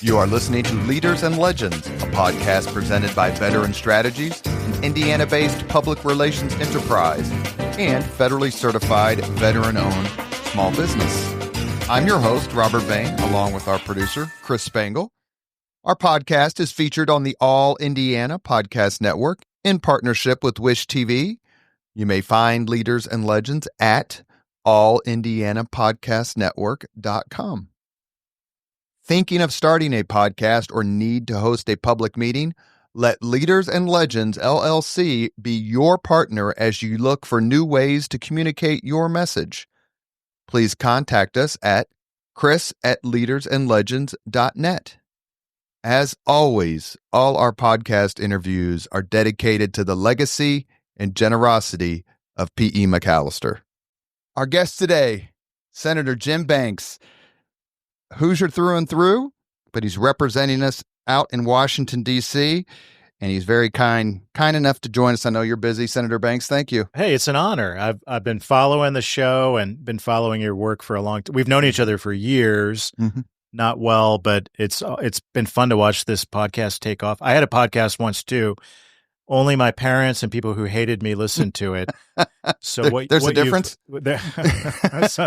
You are listening to Leaders and Legends, a podcast presented by Veteran Strategies, an Indiana-based public relations enterprise, and federally certified veteran-owned small business. I'm your host, Robert Bain, along with our producer, Chris Spangle. Our podcast is featured on the All Indiana Podcast Network in partnership with Wish TV. You may find Leaders and Legends at allindianapodcastnetwork.com. Thinking of starting a podcast or need to host a public meeting? Let Leaders and Legends LLC be your partner as you look for new ways to communicate your message. Please contact us at chris@leadersandlegends.net. As always, all our podcast interviews are dedicated to the legacy and generosity of P.E. McAllister. Our guest today, Senator Jim Banks, Hoosier through and through, but he's representing us out in Washington, D.C., and he's very kind enough to join us. I know you're busy, Senator Banks. Thank you. Hey, it's an honor. I've been following the show and been following your work for a long time. We've known each other for years, not well, but it's been fun to watch this podcast take off. I had a podcast once too. Only my parents and people who hated me listened to it. So there's a difference?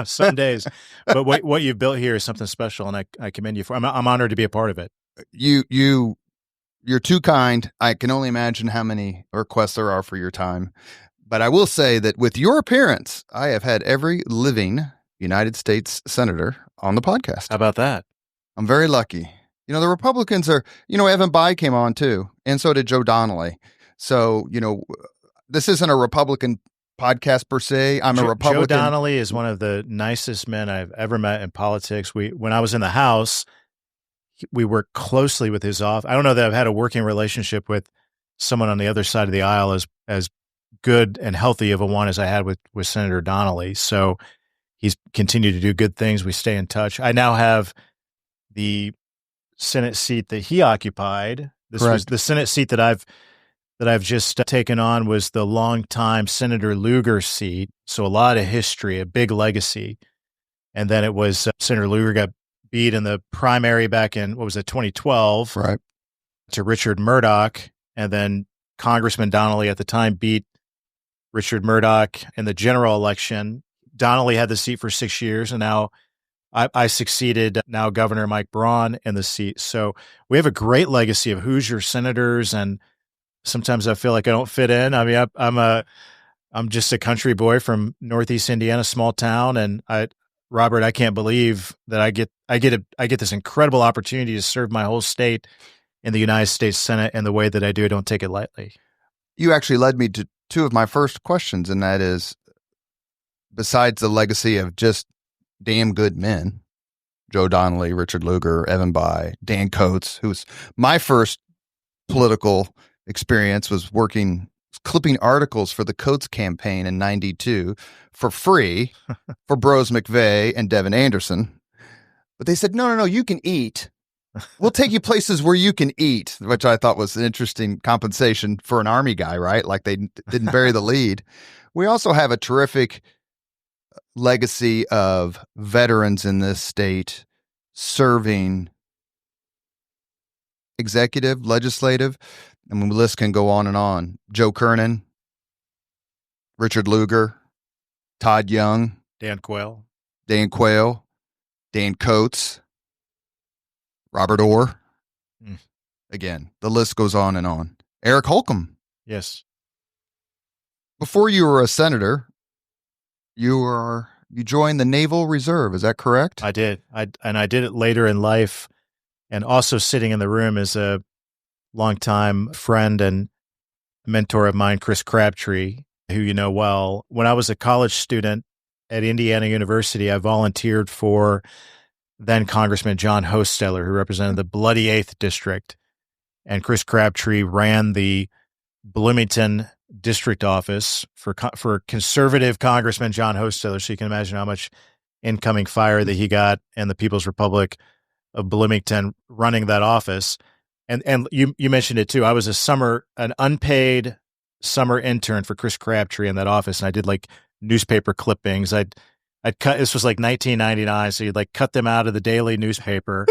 Some days. But what you've built here is something special, and I commend you for it. I'm honored to be a part of it. You're too kind. I can only imagine how many requests there are for your time. But I will say that with your appearance, I have had every living United States senator on the podcast. How about that? I'm very lucky. You know, the Republicans are, Evan Bayh came on too, and so did Joe Donnelly. So, this isn't a Republican podcast per se. I'm a Republican. Joe Donnelly is one of the nicest men I've ever met in politics. When I was in the House, we worked closely with his office. I don't know that I've had a working relationship with someone on the other side of the aisle as good and healthy of a one as I had with Senator Donnelly. So he's continued to do good things. We stay in touch. I now have the Senate seat that he occupied. This Correct. was the Senate seat that I've just taken on was the longtime Senator Lugar seat. So a lot of history, a big legacy. And then it was Senator Lugar got beat in the primary back in, 2012? Right. To Richard Murdoch. And then Congressman Donnelly at the time beat Richard Murdoch in the general election. Donnelly had the seat for 6 years, and now I succeeded now Governor Mike Braun in the seat. So we have a great legacy of Hoosier senators, and sometimes I feel like I don't fit in. I mean, I'm just a country boy from Northeast Indiana, small town, and Robert, I can't believe that I get this incredible opportunity to serve my whole state in the United States Senate in the way that I do. I don't take it lightly. You actually led me to two of my first questions, and that is, besides the legacy of just damn good men, Joe Donnelly, Richard Lugar, Evan Bayh, Dan Coates, who's my first political experience was clipping articles for the Coates campaign in 92 for free for Bros McVeigh and Devin Anderson. But they said, no, you can eat. We'll take you places where you can eat, which I thought was an interesting compensation for an Army guy, right? Like they didn't bury the lead. We also have a terrific legacy of veterans in this state serving executive, legislative. I mean, the list can go on and on. Joe Kernan, Richard Lugar, Todd Young, Dan Quayle, Dan Coates, Robert Orr. Again, the list goes on and on. Eric Holcomb. Yes. Before you were a senator, you joined the Naval Reserve. Is that correct? I did. I did it later in life, and also sitting in the room is a longtime friend and mentor of mine, Chris Crabtree, who you know well. When I was a college student at Indiana University, I volunteered for then Congressman John Hosteller, who represented the Bloody 8th District. And Chris Crabtree ran the Bloomington district office for conservative Congressman John Hosteller. So you can imagine how much incoming fire that he got in the People's Republic of Bloomington running that office. And you mentioned it too. I was an unpaid summer intern for Chris Crabtree in that office, and I did like newspaper clippings. I'd cut. This was like 1999, so you'd like cut them out of the daily newspaper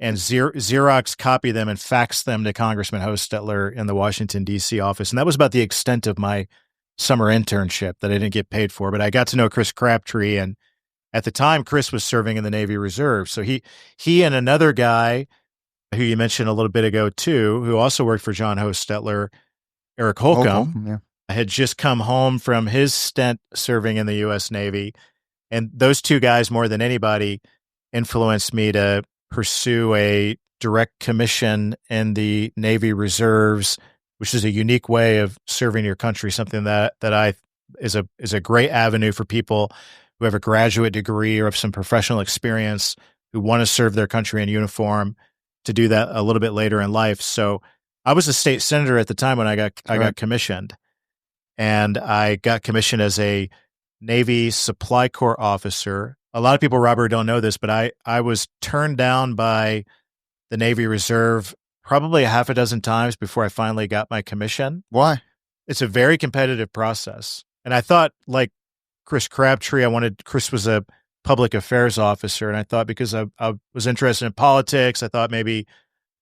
and Xerox copy them and fax them to Congressman Hostetler in the Washington, D.C. office. And that was about the extent of my summer internship that I didn't get paid for. But I got to know Chris Crabtree. And at the time, Chris was serving in the Navy Reserve. So he and another guy who you mentioned a little bit ago, too, who also worked for John Hostetler, Eric Holcomb, had just come home from his stint serving in the U.S. Navy. And those two guys, more than anybody, influenced me to pursue a direct commission in the Navy Reserves, which is a unique way of serving your country, something that is a great avenue for people who have a graduate degree or have some professional experience who want to serve their country in uniform to do that a little bit later in life. So I was a state senator at the time when I got commissioned, and I got commissioned as a Navy Supply Corps officer. A lot of people, Robert, don't know this, but I was turned down by the Navy Reserve probably a half a dozen times before I finally got my commission. Why? It's a very competitive process. And I thought, like Chris Crabtree, Chris was a public affairs officer, and I thought because I was interested in politics, I thought maybe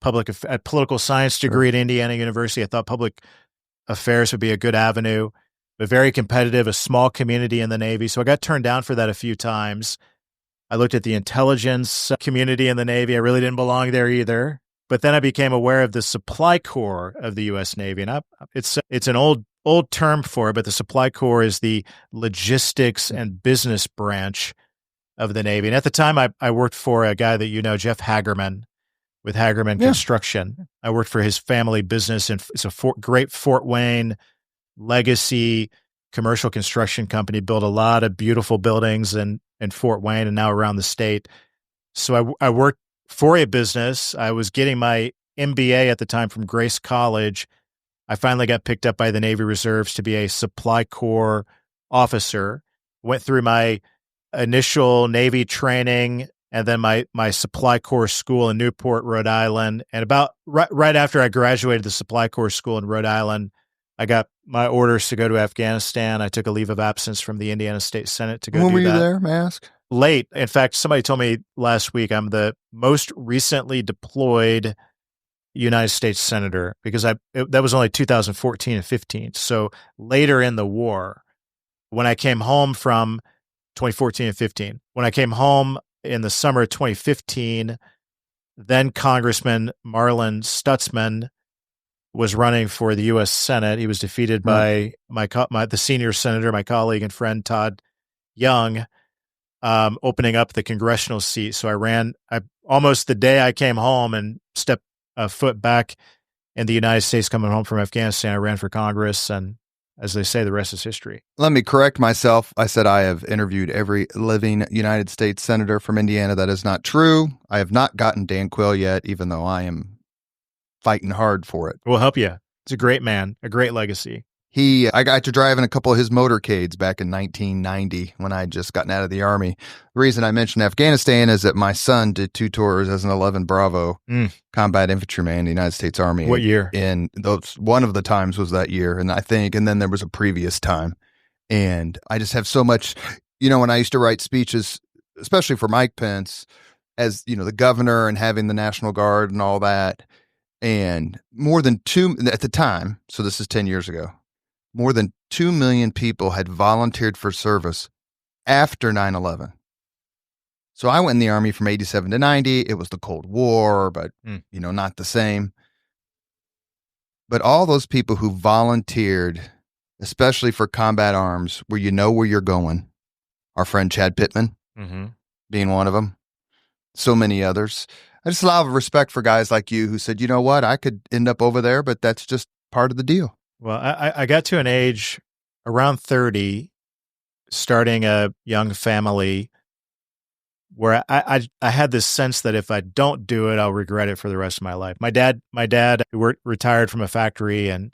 a political science degree at Indiana University, I thought public affairs would be a good avenue, but very competitive, a small community in the Navy. So I got turned down for that a few times. I looked at the intelligence community in the Navy. I really didn't belong there either. But then I became aware of the Supply Corps of the U.S. Navy, and it's an old term for it, but the Supply Corps is the logistics and business branch of the Navy. And at the time, I worked for a guy that you know, Jeff Hagerman, with Hagerman Construction. I worked for his family business, and it's a great Fort Wayne legacy commercial construction company, built a lot of beautiful buildings in Fort Wayne and now around the state. So I worked for a business. I was getting my MBA at the time from Grace College. I finally got picked up by the Navy Reserves to be a Supply Corps officer. Went through my initial Navy training and then my Supply Corps school in Newport, Rhode Island. And about right after I graduated the Supply Corps school in Rhode Island, I got my orders to go to Afghanistan. I took a leave of absence from the Indiana State Senate to go do that. When were you there, may I ask? Late. In fact, somebody told me last week I'm the most recently deployed United States Senator, because that was only 2014 and 15. So later in the war, when I came home from 2014 and 15, when I came home in the summer of 2015, then Congressman Marlin Stutzman was running for the U.S. Senate. He was defeated by the senior senator, my colleague and friend Todd Young, opening up the congressional seat. So I almost the day I came home and stepped a foot back in the United States coming home from Afghanistan, I ran for Congress, and as they say, the rest is history. Let me correct myself. I said I have interviewed every living United States senator from Indiana. That is not true. I have not gotten Dan Quayle yet, even though I am fighting hard for it. We'll help you. He's a great man, a great legacy. I got to drive in a couple of his motorcades back in 1990 when I had just gotten out of the Army. The reason I mentioned Afghanistan is that my son did 2 tours as an 11 Bravo combat infantryman in the United States Army. What year? And one of the times was that year, and then there was a previous time. And I just have so much, when I used to write speeches, especially for Mike Pence, as the governor and having the National Guard and all that, and more than at the time, so this is 10 years ago, more than 2 million people had volunteered for service after 9/11. So I went in the Army from 87 to 90. It was the Cold War, but, not the same. But all those people who volunteered, especially for combat arms, where where you're going, our friend Chad Pittman being one of them, so many others. I just have a lot of respect for guys like you who said, you know what, I could end up over there, but that's just part of the deal. Well, I got to an age around 30, starting a young family, where I had this sense that if I don't do it, I'll regret it for the rest of my life. My dad retired from a factory, and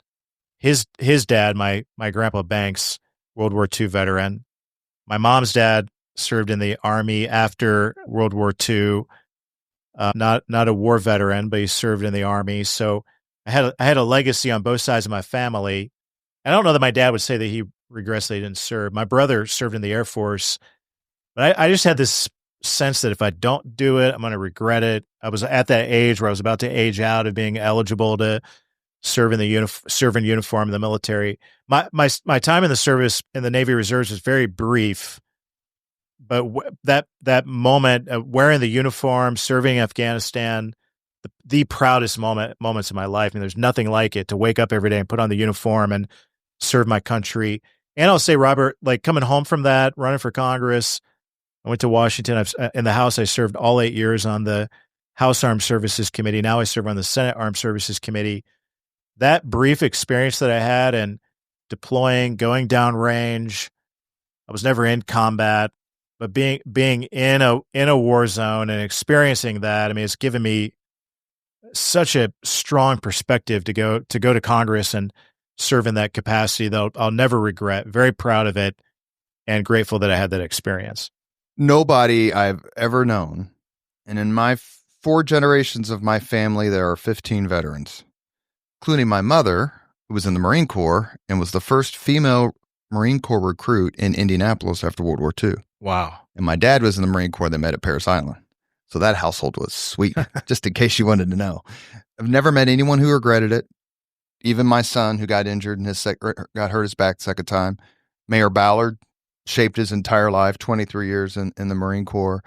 his dad, my grandpa Banks, World War II veteran. My mom's dad served in the Army after World War II, not a war veteran, but he served in the Army. So I had a legacy on both sides of my family. I don't know that my dad would say that he regrets that he didn't serve. My brother served in the Air Force, but I just had this sense that if I don't do it, I'm going to regret it. I was at that age where I was about to age out of being eligible to serve in uniform in the military. My time in the service in the Navy Reserves was very brief, but that moment of wearing the uniform, serving Afghanistan, the proudest moments of my life. I mean, there's nothing like it, to wake up every day and put on the uniform and serve my country. And I'll say, Robert, like coming home from that, running for Congress, I went to Washington. In the House, I served all 8 years on the House Armed Services Committee. Now I serve on the Senate Armed Services Committee. That brief experience that I had and deploying, going downrange, I was never in combat, but being in a war zone and experiencing that, I mean, it's given me such a strong perspective to go to Congress and serve in that capacity that I'll never regret. Very proud of it and grateful that I had that experience. Nobody I've ever known, and in my 4 generations of my family, there are 15 veterans, including my mother, who was in the Marine Corps and was the first female Marine Corps recruit in Indianapolis after World War II. Wow. And my dad was in the Marine Corps. They met at Parris Island. So that household was sweet, just in case you wanted to know. I've never met anyone who regretted it. Even my son, who got injured and got hurt his back the second time. Mayor Ballard shaped his entire life, 23 years in the Marine Corps,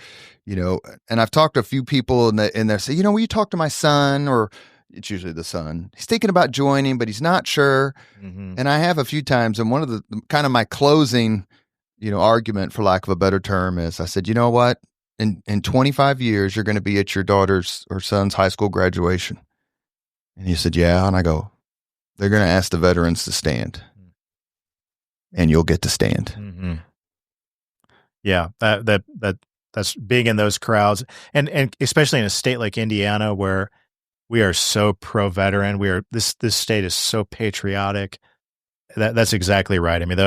and I've talked to a few people and they say, will you talk to my son? Or it's usually the son. He's thinking about joining, but he's not sure. Mm-hmm. And I have a few times, and one of the kind of my closing, argument, for lack of a better term, is I said, you know what? In 25 years, you're going to be at your daughter's or son's high school graduation. And he said, yeah. And I go, they're going to ask the veterans to stand, and you'll get to stand. Mm-hmm. Yeah, that's being in those crowds, and especially in a state like Indiana where we are so pro-veteran. This state is so patriotic. That's exactly right. I mean,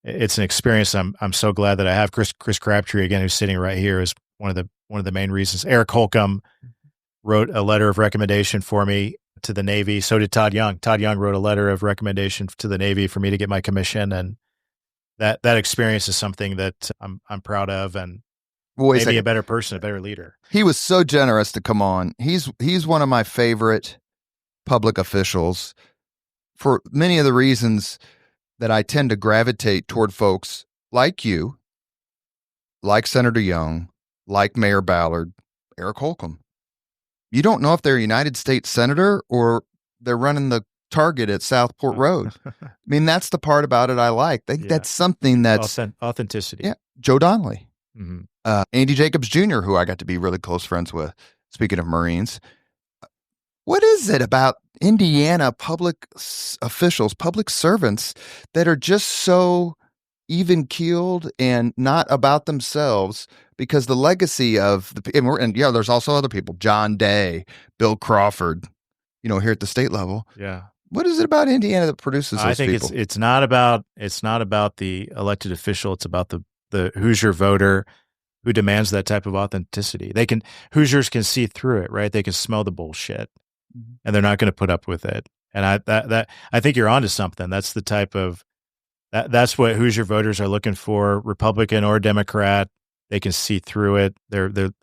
it's an experience. I'm so glad that I have Chris Crabtree again, who's sitting right here, is one of the main reasons. Eric Holcomb wrote a letter of recommendation for me to the Navy. So did Todd Young. Todd Young wrote a letter of recommendation to the Navy for me to get my commission, and that experience is something that I'm proud of, and maybe a better person, a better leader. He was so generous to come on. He's one of my favorite public officials for many of the reasons that I tend to gravitate toward folks like you, like Senator Young, like Mayor Ballard, Eric Holcomb. You don't know if they're a United States Senator or they're running the Target at Southport Road. I mean, that's the part about it I like. That's something that's authenticity. Yeah. Joe Donnelly, mm-hmm. Andy Jacobs Jr., who I got to be really close friends with. Speaking of Marines, what is it about Indiana public officials, public servants, that are just so even-keeled and not about themselves? Because the legacy of there's also other people, John Day, Bill Crawford, here at the state level. Yeah. What is it about Indiana that produces those people? I think it's not about the elected official. It's about the Hoosier voter who demands that type of authenticity. Hoosiers can see through it, right? They can smell the bullshit, and they're not going to put up with it. And I think you're onto something. That's the type of that's what Hoosier voters are looking for, Republican or Democrat. They can see through it.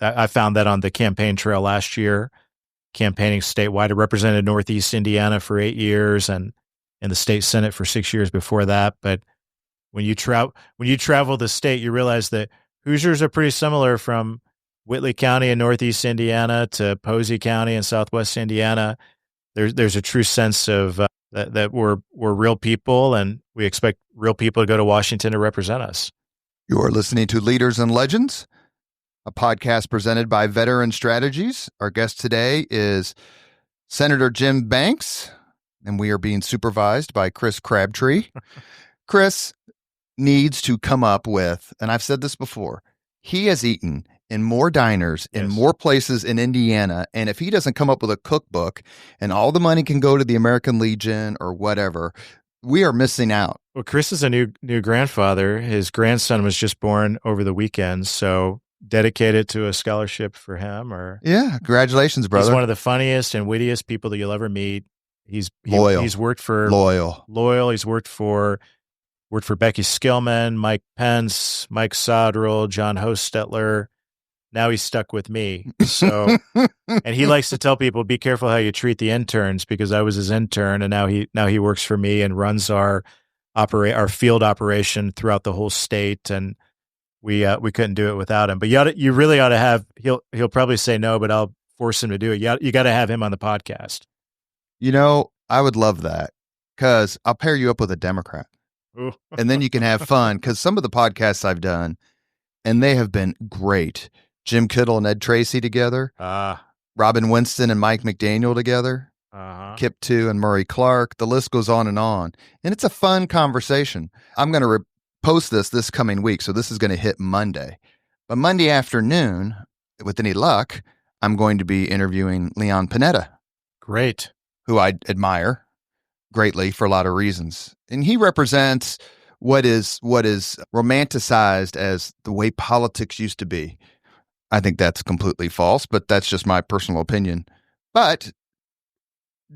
I found that on the campaign trail last year, campaigning statewide. I represented Northeast Indiana for 8 years and in the state Senate for 6 years before that. But when you travel the state, you realize that Hoosiers are pretty similar from Whitley County in Northeast Indiana to Posey County in Southwest Indiana. There's a true sense of that we're real people, and we expect real people to go to Washington to represent us. You are listening to Leaders and Legends, a podcast presented by Veteran Strategies. Our guest today is Senator Jim Banks, and we are being supervised by Chris Crabtree. Chris needs to come up with, and I've said this before, he has eaten in more diners in more places in Indiana, and if he doesn't come up with a cookbook and all the money can go to the American Legion or whatever, we are missing out. Well, Chris is a new grandfather. His grandson was just born over the weekend, so dedicated to a scholarship for him. Yeah, congratulations, brother. He's one of the funniest and wittiest people that you'll ever meet. He's loyal. He's worked for loyal. He's worked for worked for Becky Skillman, Mike Pence, Mike Soderl, John Hostetler. Now he's stuck with me. So, and he likes to tell people, be careful how you treat the interns, because I was his intern, and now he works for me and runs our field operation throughout the whole state. And we couldn't do it without him. But you really ought to have, he'll probably say no, but I'll force him to do it. You got to have him on the podcast. I would love that, because I'll pair you up with a Democrat. Ooh. And then you can have fun, because some of the podcasts I've done, and they have been great. Jim Kittle and Ed Tracy together. Robin Winston and Mike McDaniel together. Kip 2 and Murray Clark. The list goes on. And it's a fun conversation. I'm going to post this coming week, so this is going to hit Monday. But Monday afternoon, with any luck, I'm going to be interviewing Leon Panetta. Great. Who I admire greatly for a lot of reasons. And he represents what is romanticized as the way politics used to be. I think that's completely false, but that's just my personal opinion. But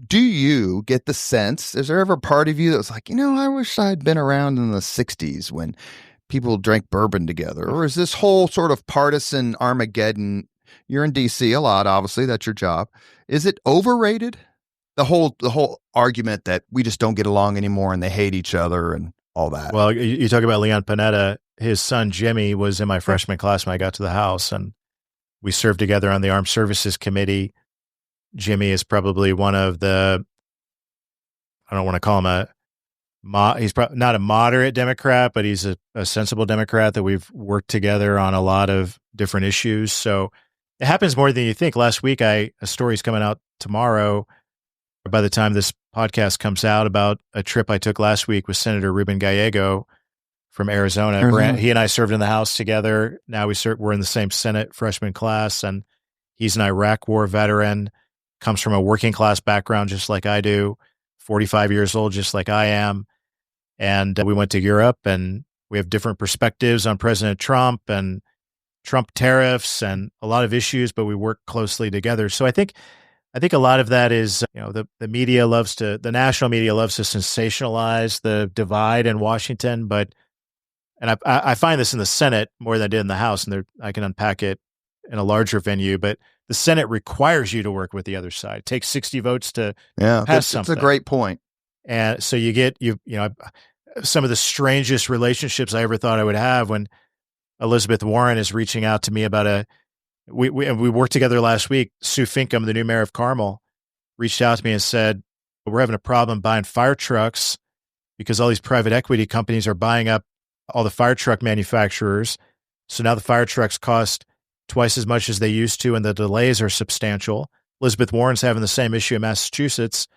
do you get the sense, is there ever a part of you that was like, I wish I'd been around in the 60s when people drank bourbon together? Or is this whole sort of partisan Armageddon, you're in D.C. a lot, obviously, that's your job. Is it overrated? The whole argument that we just don't get along anymore and they hate each other and all that. Well, you talk about Leon Panetta. His son, Jimmy, was in my freshman class when I got to the house, and we served together on the Armed Services Committee. Jimmy is probably one of the, I don't want to call him he's probably not a moderate Democrat, but he's a sensible Democrat that we've worked together on a lot of different issues. So it happens more than you think. Last week, a story's coming out tomorrow, by the time this podcast comes out, about a trip I took last week with Senator Ruben Gallego from Arizona. He and I served in the House together. Now we're in the same Senate freshman class, and he's an Iraq War veteran, comes from a working class background just like I do, 45 years old just like I am. And we went to Europe, and we have different perspectives on President Trump and Trump tariffs and a lot of issues, but we work closely together. So I think a lot of that is, the national media loves to sensationalize the divide in Washington, and I find this in the Senate more than I did in the House, and I can unpack it in a larger venue, but the Senate requires you to work with the other side. It takes 60 votes to pass something. That's a great point. And so you get, some of the strangest relationships I ever thought I would have when Elizabeth Warren is reaching out to me about we worked together last week. Sue Finkham, the new mayor of Carmel, reached out to me and said, we're having a problem buying fire trucks because all these private equity companies are buying up all the fire truck manufacturers. So now the fire trucks cost twice as much as they used to, and the delays are substantial. Elizabeth Warren's having the same issue in Massachusetts,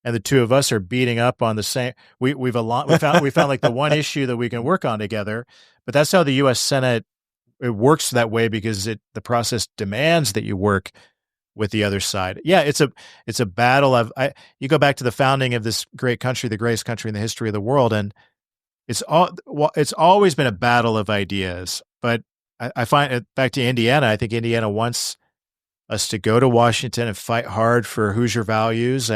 and the two of us are beating up on the same. We found like the one issue that we can work on together. But that's how the U.S. Senate, it works that way, because the process demands that you work with the other side. Yeah, it's a battle. You go back to the founding of this great country, the greatest country in the history of the world, and it's always been a battle of ideas. But I find, back to Indiana, I think Indiana wants us to go to Washington and fight hard for Hoosier values,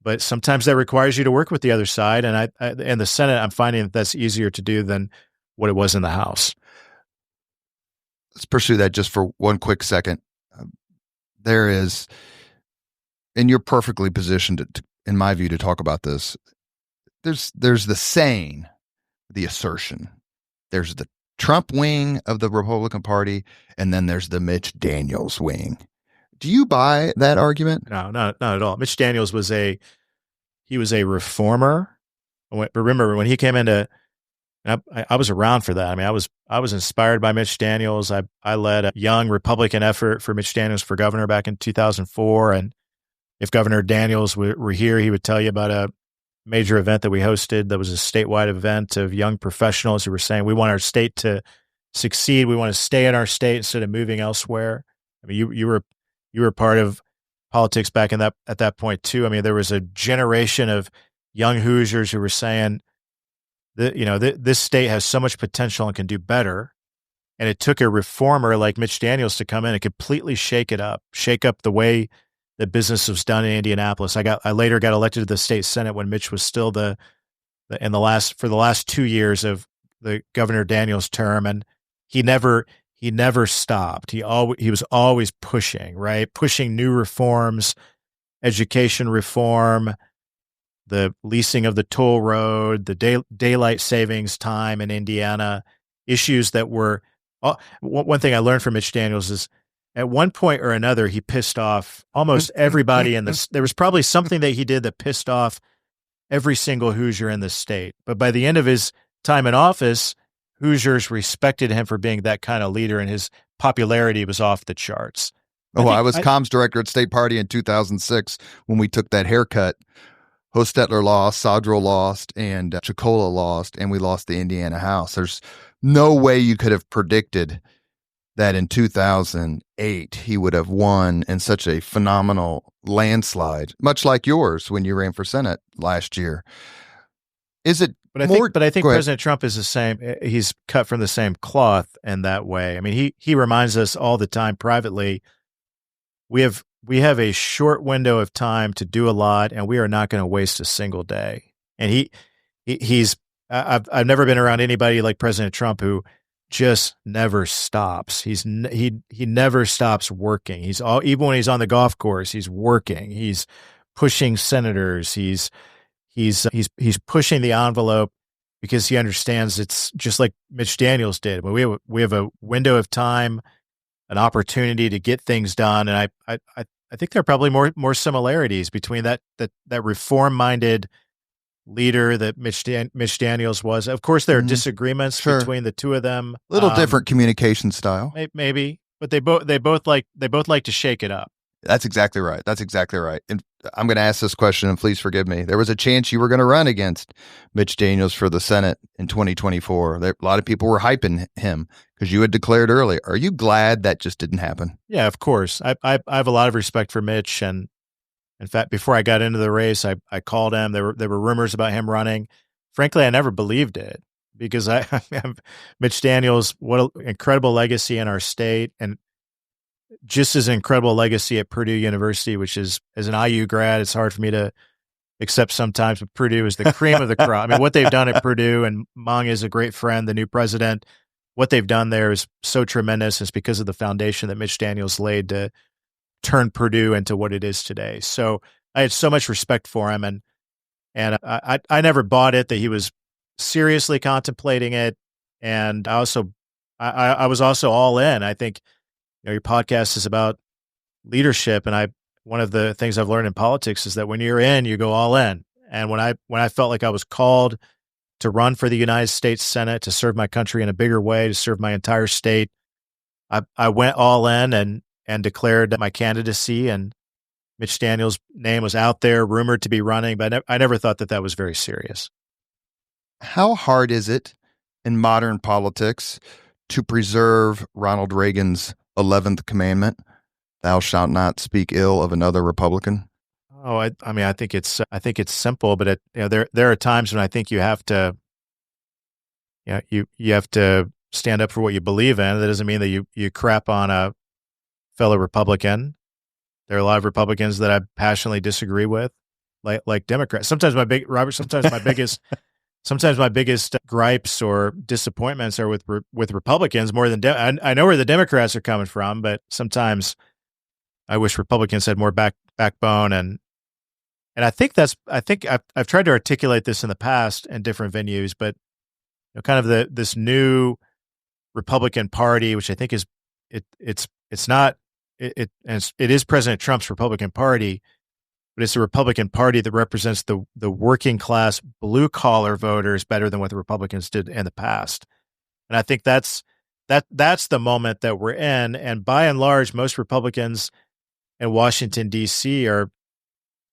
but sometimes that requires you to work with the other side. And in the Senate, I'm finding that's easier to do than what it was in the House. Let's pursue that just for one quick second. There is, and you're perfectly positioned to, in my view, to talk about this. There's the saying, the assertion. There's the Trump wing of the Republican Party, and then there's the Mitch Daniels wing. Do you buy that argument? No, not at all. Mitch Daniels was a reformer. Remember when he came into, I was around for that. I mean, I was inspired by Mitch Daniels. I led a young Republican effort for Mitch Daniels for governor back in 2004. And if Governor Daniels were here, he would tell you about a major event that we hosted that was a statewide event of young professionals who were saying, we want our state to succeed. We want to stay in our state instead of moving elsewhere. I mean, you were part of politics back at that point too. I mean, there was a generation of young Hoosiers who were saying that, this state has so much potential and can do better. And it took a reformer like Mitch Daniels to come in and completely shake up the way that business was done in Indianapolis. I later got elected to the state Senate when Mitch was still the for the last 2 years of the Governor Daniels term, and he never stopped. He was always pushing, right? Pushing new reforms, education reform, the leasing of the toll road, the daylight savings time in Indiana, issues that were one thing I learned from Mitch Daniels is at one point or another, he pissed off almost everybody in this. There was probably something that he did that pissed off every single Hoosier in the state. But by the end of his time in office, Hoosiers respected him for being that kind of leader, and his popularity was off the charts. I was comms director at State Party in 2006 when we took that haircut. Hostetler lost, Sodrell lost, and Chicola lost, and we lost the Indiana House. There's no way you could have predicted that in 2008 he would have won in such a phenomenal landslide, much like yours when you ran for Senate last year. Is it But I think President Trump is the same. He's cut from the same cloth in that way. I mean, he reminds us all the time privately, we have a short window of time to do a lot, and we are not going to waste a single day. And I've never been around anybody like President Trump who just never stops. He never stops working. Even when he's on the golf course, he's working. He's pushing senators. He's pushing the envelope because he understands it's just like Mitch Daniels did. We have a window of time, an opportunity to get things done, and I think there are probably more similarities between that reform-minded leader that Mitch Daniels was. Of course, there are disagreements between the two of them. Little different communication style, maybe, but they both like to shake it up. That's exactly right. And I'm going to ask this question, and please forgive me. There was a chance you were going to run against Mitch Daniels for the Senate in 2024. A lot of people were hyping him because you had declared early. Are you glad that just didn't happen? Yeah, of course. I have a lot of respect for Mitch, and in fact, before I got into the race, I called him. There were rumors about him running. Frankly, I never believed it because Mitch Daniels, what an incredible legacy in our state, and just as an incredible legacy at Purdue University, which is, as an IU grad, it's hard for me to accept sometimes, but Purdue is the cream of the crop. I mean, what they've done at Purdue, and Mung is a great friend, the new president, what they've done there is so tremendous. It's because of the foundation that Mitch Daniels laid to turn Purdue into what it is today. So I had so much respect for him, and I never bought it that he was seriously contemplating it. And I was also all in. I think, your podcast is about leadership, and one of the things I've learned in politics is that when you're in, you go all in. And when I felt like I was called to run for the United States Senate, to serve my country in a bigger way, to serve my entire state, I went all in and declared my candidacy. And Mitch Daniels' name was out there, rumored to be running, but I never thought that was very serious. How hard is it in modern politics to preserve Ronald Reagan's 11th commandment, thou shalt not speak ill of another Republican? Oh, I think it's simple, but there are times when I think you have to, you have to stand up for what you believe in. That doesn't mean that you crap on a fellow Republican. There are a lot of Republicans that I passionately disagree with, like Democrats. Sometimes my biggest gripes or disappointments are with Republicans more than I know where the Democrats are coming from, but sometimes I wish Republicans had more backbone, and I think I've tried to articulate this in the past in different venues, but kind of this new Republican Party, which I think is it is President Trump's Republican Party, but it's a Republican Party that represents the working class blue collar voters better than what the Republicans did in the past. And I think that's the moment that we're in. And by and large, most Republicans in Washington, D.C. are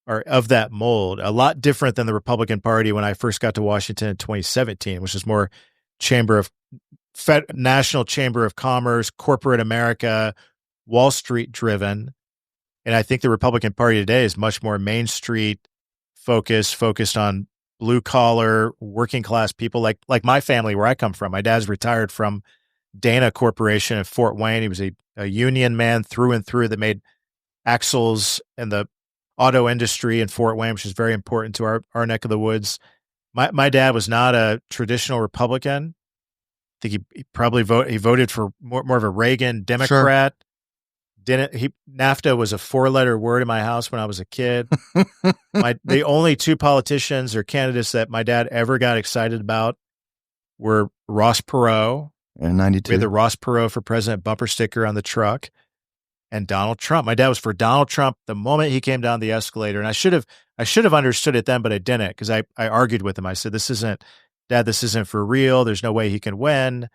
of that mold, a lot different than the Republican Party when I first got to Washington in 2017, which is more National Chamber of Commerce, corporate America, Wall Street driven. And I think the Republican Party today is much more Main Street focused on blue collar, working class people like my family, where I come from. My dad's retired from Dana Corporation in Fort Wayne. He was a union man through and through that made axles in the auto industry in Fort Wayne, which is very important to our neck of the woods. My dad was not a traditional Republican. I think he voted for more of a Reagan Sure. Democrat. NAFTA was a 4-letter word in my house when I was a kid. The only two politicians or candidates that my dad ever got excited about were Ross Perot. In 92. We had the Ross Perot for president bumper sticker on the truck, and Donald Trump. My dad was for Donald Trump the moment he came down the escalator. And I should have understood it then, but I didn't, because I argued with him. I said, Dad, this isn't for real. There's no way he can win.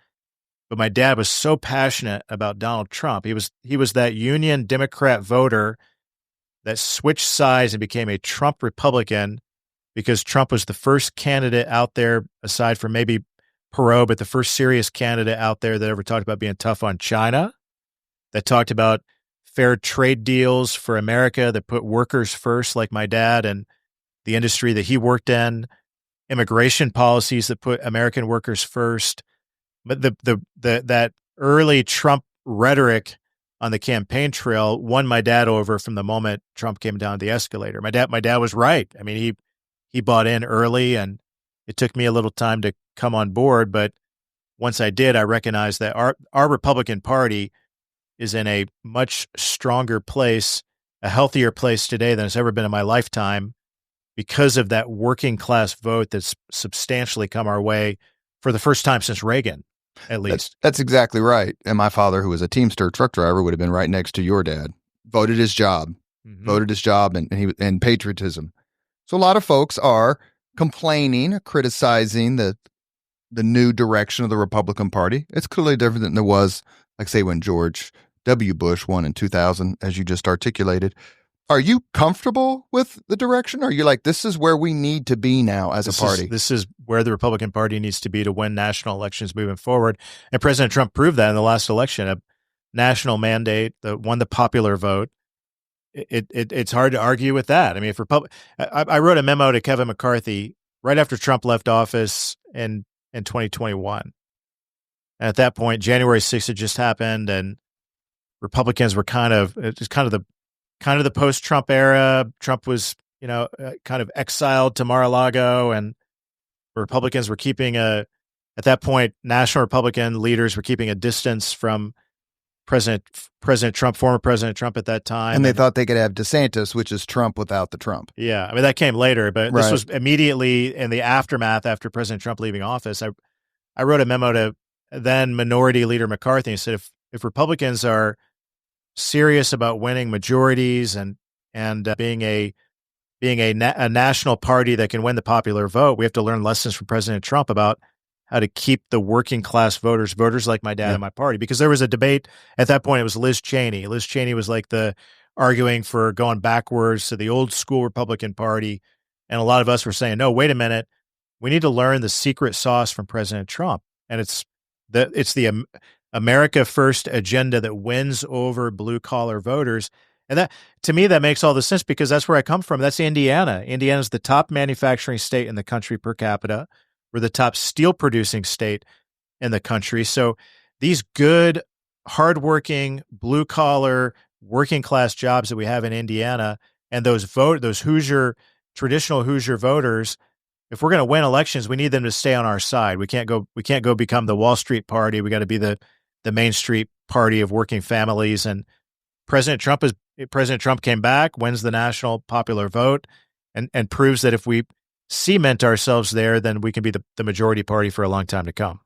But my dad was so passionate about Donald Trump. He was that Union Democrat voter that switched sides and became a Trump Republican because Trump was the first candidate out there, aside from maybe Perot, but the first serious candidate out there that ever talked about being tough on China, that talked about fair trade deals for America, that put workers first, like my dad and the industry that he worked in, immigration policies that put American workers first. But that early Trump rhetoric on the campaign trail won my dad over from the moment Trump came down the escalator. My dad was right. I mean, he bought in early, and it took me a little time to come on board. But once I did, I recognized that our Republican Party is in a much stronger place, a healthier place today than it's ever been in my lifetime, because of that working class vote that's substantially come our way for the first time since Reagan, at least. That's exactly right. And my father, who was a Teamster truck driver, would have been right next to your dad. Voted his job, and patriotism. So a lot of folks are complaining, criticizing the new direction of the Republican Party. It's clearly different than there was, like, say, when George W. Bush won in 2000, as you just articulated. Are you comfortable with the direction? Are you like, this is where we need to be now as a party? This is where the Republican Party needs to be to win national elections moving forward. And President Trump proved that in the last election. A national mandate that won the popular vote. It's hard to argue with that. I mean, I wrote a memo to Kevin McCarthy right after Trump left office in 2021. And at that point, January 6th had just happened, and Republicans were kind of the post-Trump era. Trump was, kind of exiled to Mar-a-Lago, and Republicans were at that point, national Republican leaders were keeping a distance from President Trump, former President Trump at that time. And they thought they could have DeSantis, which is Trump without the Trump. Yeah. I mean, that came later, but This was immediately in the aftermath after President Trump leaving office. I wrote a memo to then Minority Leader McCarthy and said, if Republicans are serious about winning majorities and being a national party that can win the popular vote, we have to learn lessons from President Trump about how to keep the working class voters like my dad and my party. Because there was a debate at that point. It was Liz Cheney. Liz Cheney was like the arguing for going backwards to the old school Republican Party. And a lot of us were saying, no, wait a minute. We need to learn the secret sauce from President Trump. And it's the America First agenda that wins over blue collar voters. And that, to me, that makes all the sense, because that's where I come from. That's Indiana. Indiana's the top manufacturing state in the country per capita. We're the top steel producing state in the country. So these good, hardworking, blue collar, working class jobs that we have in Indiana, and those traditional Hoosier voters, if we're going to win elections, we need them to stay on our side. We can't go become the Wall Street party. We got to be the Main Street party of working families. And President Trump came back, wins the national popular vote, and proves that if we cement ourselves there, then we can be the majority party for a long time to come.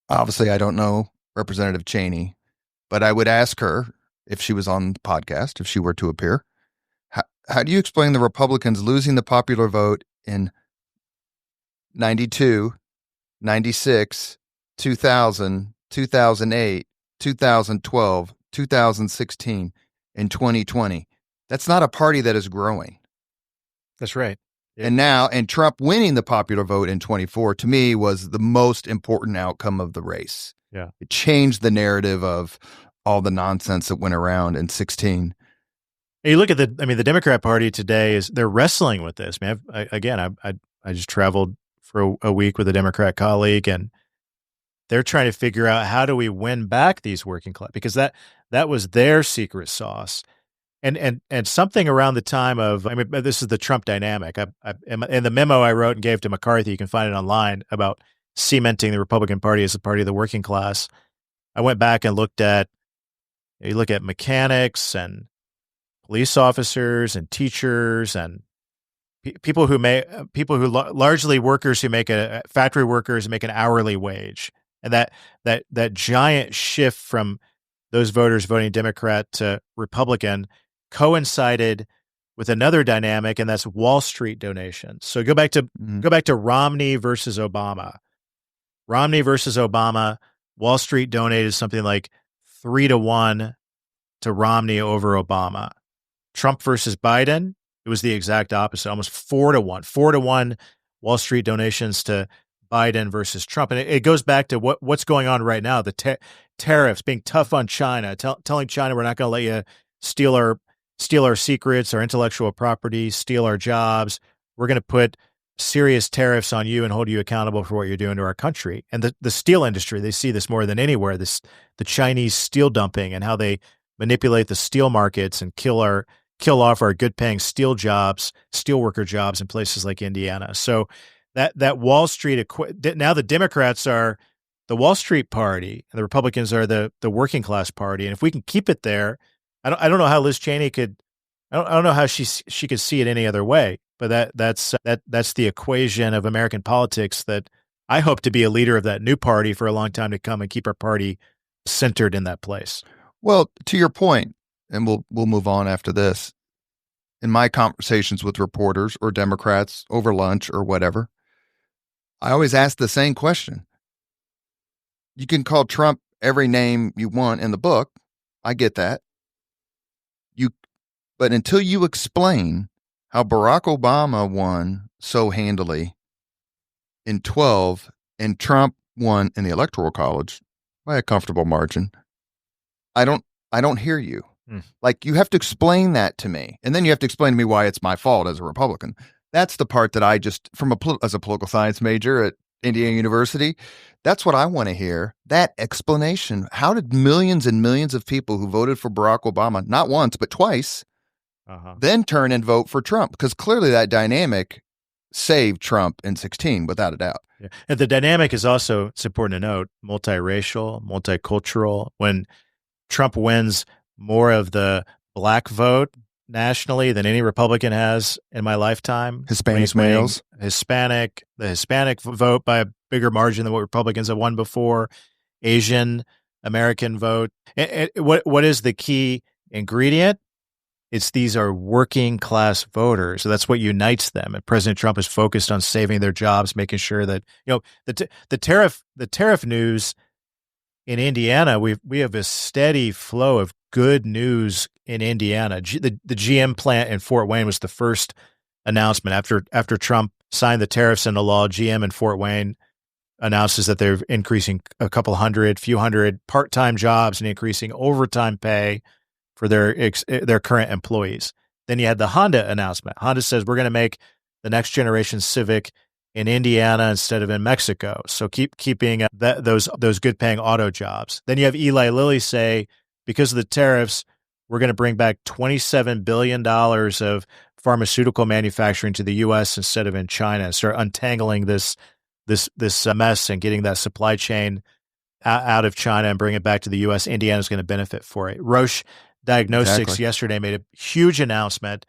Obviously, I don't know Representative Cheney, but I would ask her, if she was on the podcast, if she were to appear, how do you explain the Republicans losing the popular vote in 92, 96, 2000, 2008, 2012, 2016, and 2020? That's not a party that is growing. That's right. Yeah. And Trump winning the popular vote in 24, to me, was the most important outcome of the race. Yeah. It changed the narrative of all the nonsense that went around in 16. You look at the Democrat Party today they're wrestling with this. I mean, I just traveled for a week with a Democrat colleague, and they're trying to figure out, how do we win back these working class? Because that was their secret sauce. And something around the time of, I mean, this is the Trump dynamic. In the memo I wrote and gave to McCarthy, you can find it online, about cementing the Republican Party as a party of the working class. I went back and looked at, you look at mechanics and police officers and teachers and people who largely workers who make factory workers who make an hourly wage, and that giant shift from those voters voting Democrat to Republican coincided with another dynamic, and that's Wall Street donations. So go back to Romney versus Obama. Romney versus Obama, Wall Street donated something like 3-1 to Romney over Obama. Trump versus Biden, it was the exact opposite, almost 4-1. 4-1 Wall Street donations to Biden versus Trump. And it goes back to what's going on right now, the tariffs, being tough on China, telling China we're not going to let you steal our secrets, our intellectual property, steal our jobs. We're going to put serious tariffs on you and hold you accountable for what you're doing to our country. And the steel industry, they see this more than anywhere, the Chinese steel dumping and how they manipulate the steel markets and kill off our good-paying steelworker jobs in places like Indiana. So that Wall Street, now the Democrats are the Wall Street party and the Republicans are the working class party. And if we can keep it there, I don't know how Liz Cheney could. I don't know how she could see it any other way. But that's the equation of American politics that I hope to be a leader of that new party for a long time to come and keep our party centered in that place. Well, to your point, and we'll move on after this. In my conversations with reporters or Democrats over lunch or whatever, I always ask the same question. You can call Trump every name you want in the book. I get that. But until you explain how Barack Obama won so handily in 12 and Trump won in the Electoral College by a comfortable margin, I don't hear you. Like, you have to explain that to me, and then you have to explain to me why it's my fault as a Republican. That's the part that I just, as a political science major at Indiana University, that's what I want to hear. That explanation. How did millions and millions of people who voted for Barack Obama, not once but twice, then turn and vote for Trump? Because clearly that dynamic saved Trump in 2016, without a doubt. Yeah. And the dynamic is also, it's important to note, multiracial, multicultural. When Trump wins more of the black vote nationally than any Republican has in my lifetime. Hispanic males. The Hispanic vote by a bigger margin than what Republicans have won before. Asian American vote. What is the key ingredient? These are working class voters. So that's what unites them. And President Trump is focused on saving their jobs, making sure that, the tariff news in Indiana, we have a steady flow of good news in Indiana. The GM plant in Fort Wayne was the first announcement after Trump signed the tariffs into law. GM in Fort Wayne announces that they're increasing a few hundred part-time jobs and increasing overtime pay for their current employees. Then you had the Honda announcement. Honda says we're going to make the next generation Civic in Indiana instead of in Mexico. So keeping those good paying auto jobs. Then you have Eli Lilly say, because of the tariffs, we're going to bring back $27 billion of pharmaceutical manufacturing to the U.S. instead of in China, and start untangling this mess and getting that supply chain out of China and bring it back to the U.S. Indiana's going to benefit for it. Roche Diagnostics yesterday made a huge announcement.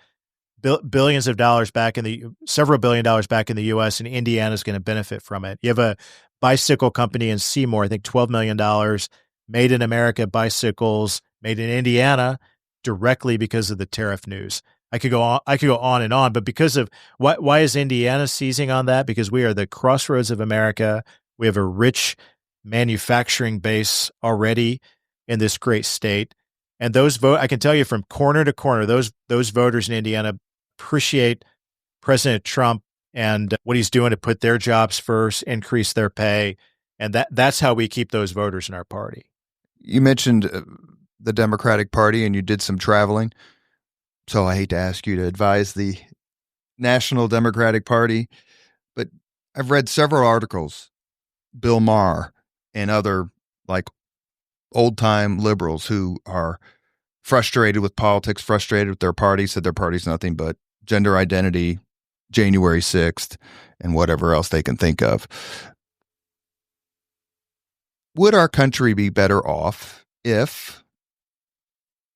Several billion dollars back in the U.S. and Indiana is going to benefit from it. You have a bicycle company in Seymour, I think $12 million, made in America bicycles, made in Indiana, directly because of the tariff news. I could go on and on, but because of why is Indiana seizing on that? Because we are the crossroads of America. We have a rich manufacturing base already in this great state. And I can tell you from corner to corner, those voters in Indiana appreciate President Trump and what he's doing to put their jobs first, increase their pay. And that's how we keep those voters in our party. You mentioned the Democratic Party and you did some traveling. So I hate to ask you to advise the National Democratic Party, but I've read several articles, Bill Maher and other like old-time liberals who are frustrated with politics, frustrated with their party, said their party's nothing but gender identity, January 6th, and whatever else they can think of. Would our country be better off if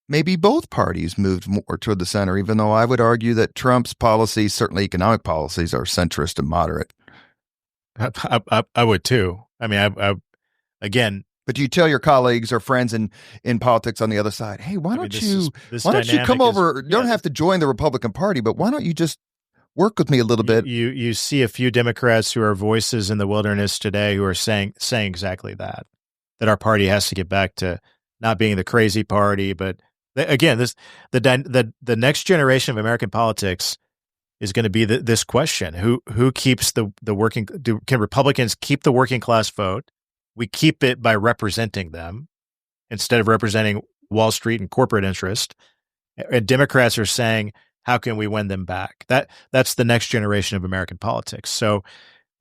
maybe both parties moved more toward the center, even though I would argue that Trump's policies, certainly economic policies, are centrist and moderate? I would too. I mean, again. But do you tell your colleagues or friends in politics on the other side, hey, why don't you come over? You don't have to join the Republican Party, but why don't you just work with me a little bit? You see a few Democrats who are voices in the wilderness today who are saying exactly that our party has to get back to not being the crazy party. But again, the next generation of American politics is going to be this question: who keeps the working? Can Republicans keep the working class vote? We keep it by representing them instead of representing Wall Street and corporate interest. And Democrats are saying, how can we win them back? That's the next generation of American politics. So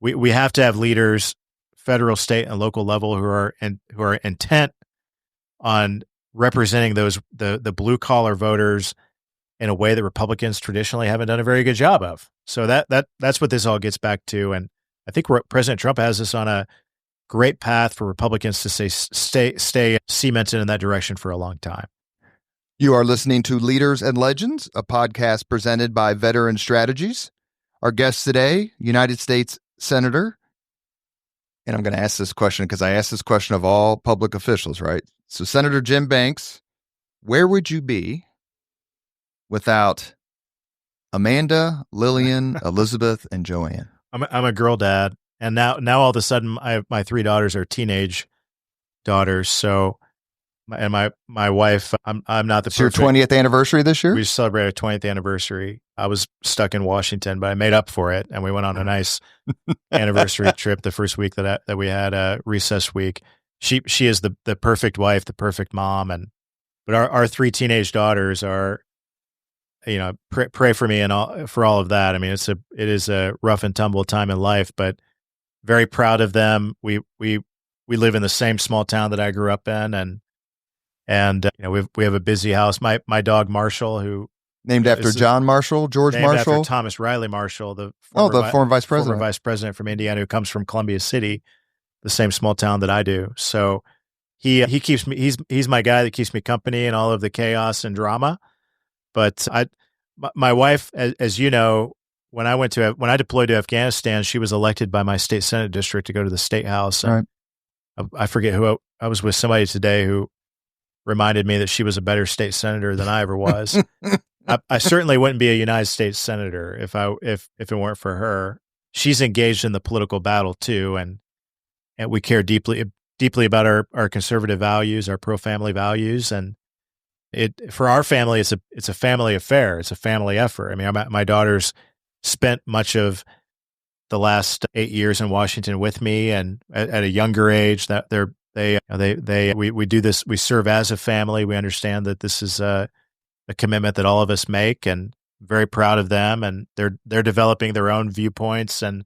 we have to have leaders, federal, state, and local level who are intent on representing the blue collar voters in a way that Republicans traditionally haven't done a very good job of. So that's what this all gets back to. And I think President Trump has us on a great path for Republicans to stay cemented in that direction for a long time. You are listening to Leaders and Legends, a podcast presented by Veteran Strategies. Our guest today, United States Senator, and I'm going to ask this question because I ask this question of all public officials, right? So Senator Jim Banks, where would you be without Amanda, Lillian, Elizabeth, and Joanne? I'm a girl dad. And now all of a sudden, my 3 daughters are teenage daughters. So, and my wife, I'm not the perfect. Your 20th anniversary this year? We celebrated our 20th anniversary. I was stuck in Washington, but I made up for it, and we went on a nice anniversary trip the first week that we had a recess week. She is the perfect wife, the perfect mom, but our 3 teenage daughters are, pray for me and for all of that. I mean, it is a rough and tumble time in life, but very proud of them. We live in the same small town that I grew up in, and we have a busy house. My dog Marshall, who named after John Marshall, George named Marshall, after Thomas Riley Marshall, the former vice president, former vice president from Indiana, who comes from Columbia City, the same small town that I do. So he keeps me. He's my guy that keeps me company in all of the chaos and drama. But my wife, as you know, when I deployed to Afghanistan, she was elected by my state senate district to go to the state house. And I forget who I was with somebody today who reminded me that she was a better state senator than I ever was. I certainly wouldn't be a United States senator if it weren't for her. She's engaged in the political battle too, and we care deeply about our conservative values, our pro-family values, and for our family, it's a family affair. It's a family effort. I mean, my daughters spent much of the last 8 years in Washington with me, and at a younger age, that we do this. We serve as a family. We understand that this is a commitment that all of us make, and very proud of them. And they're developing their own viewpoints and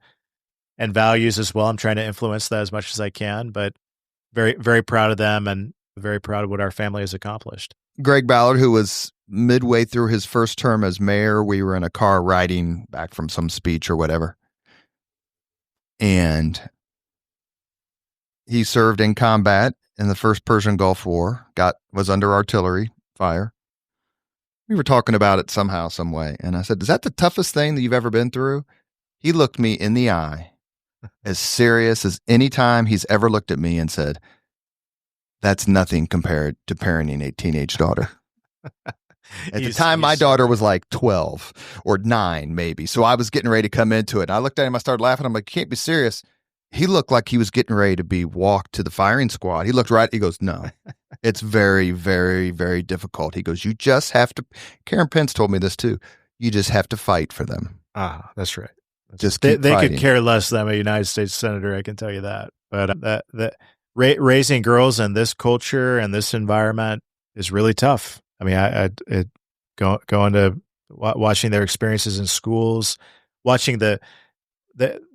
values as well. I'm trying to influence that as much as I can, but very, very proud of them and very proud of what our family has accomplished. Greg Ballard, who was midway through his first term as mayor, we were in a car riding back from some speech or whatever, and he served in combat in the first Persian Gulf War, was under artillery fire. We were talking about it somehow, some way, and I said, is that the toughest thing that you've ever been through? He looked me in the eye, as serious as any time he's ever looked at me, and said, that's nothing compared to parenting a teenage daughter. At the time, my daughter was like 12 or 9, maybe. So I was getting ready to come into it. And I looked at him, I started laughing. I'm like, you can't be serious. He looked like he was getting ready to be walked to the firing squad. He looked right. He goes, no, it's very, very, very difficult. He goes, you just have to. Karen Pence told me this too. You just have to fight for them. Ah, that's right. They could care less than a United States senator. I can tell you that. But raising girls in this culture and this environment is really tough. I mean, going to watching their experiences in schools, watching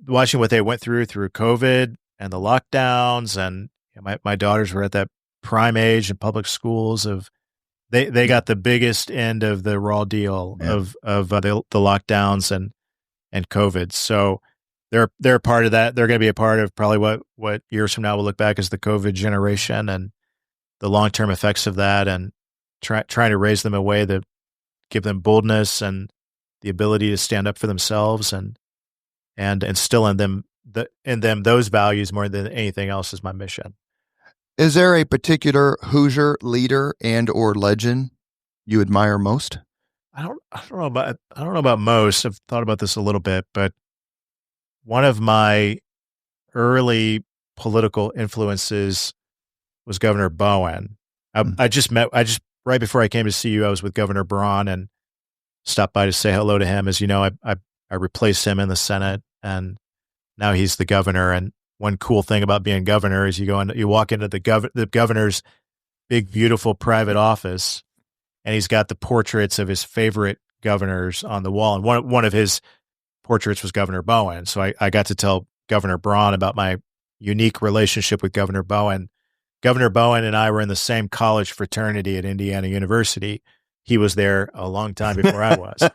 watching what they went through COVID and the lockdowns, and my daughters were at that prime age in public schools of They got the biggest end of the raw deal of the lockdowns and COVID. So they're a part of that. They're going to be a part of probably what years from now we'll look back as the COVID generation and the long-term effects of that, and trying to raise them in a way that give them boldness and the ability to stand up for themselves and instill in them those values more than anything else is my mission. Is there a particular Hoosier leader and or legend you admire most? I don't know about most. I've thought about this a little bit, but one of my early political influences was Governor Bowen. I just right before I came to see you, I was with Governor Braun and stopped by to say hello to him. As you know, I replaced him in the Senate, and now he's the governor. And one cool thing about being governor is you walk into the governor's big, beautiful private office, and he's got the portraits of his favorite governors on the wall. And one of his portraits was Governor Bowen. So I got to tell Governor Braun about my unique relationship with Governor Bowen. Governor Bowen and I were in the same college fraternity at Indiana University. He was there a long time before I was.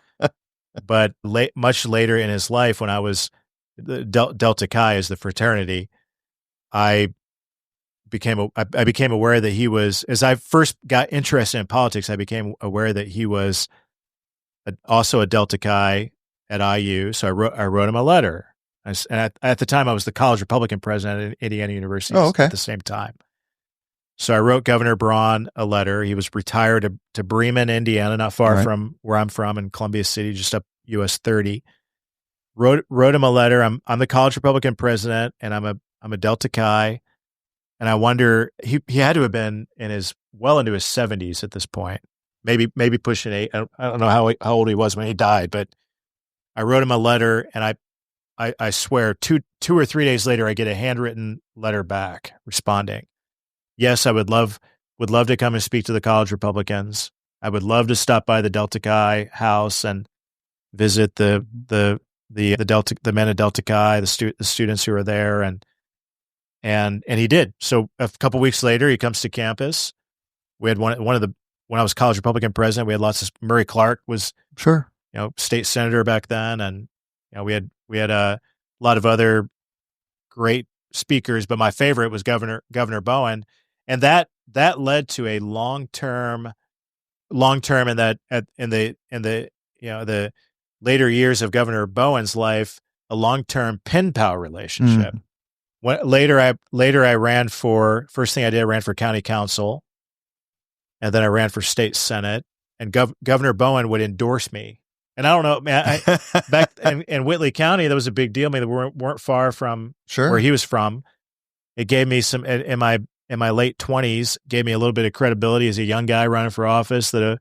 But much later in his life, when I was Delta Chi is the fraternity, I became aware that he was, as I first got interested in politics, I became aware that he was also a Delta Chi at IU. So I wrote him a letter. And at the time, I was the college Republican president at Indiana University at the same time. So I wrote Governor Braun a letter. He was retired to Bremen, Indiana, not far from where I'm from in Columbia City, just up US 30. Wrote him a letter. I'm the college Republican president, and I'm a Delta Chi. And I wonder, he had to have been well into his 70s at this point, maybe pushing 8. I don't know how old he was when he died, but I wrote him a letter, and I swear 2 or 3 days later, I get a handwritten letter back responding, yes, I would love to come and speak to the college Republicans. I would love to stop by the Delta Chi house and visit the men of Delta Chi, the students who are there, and he did. So a couple weeks later, he comes to campus. We had when I was college Republican president, we had lots of Murray Clark was state senator back then, and we had a lot of other great speakers, but my favorite was Governor Bowen, and that led to a long term in the later years of Governor Bowen's life, a long term pen pal relationship. Later I ran for, first thing I did, I ran for county council, and then I ran for state senate, and Governor Bowen would endorse me. And I don't know, man, back in Whitley County, that was a big deal. I mean, we weren't far from where he was from. It gave me some, in my late 20s, gave me a little bit of credibility as a young guy running for office, that a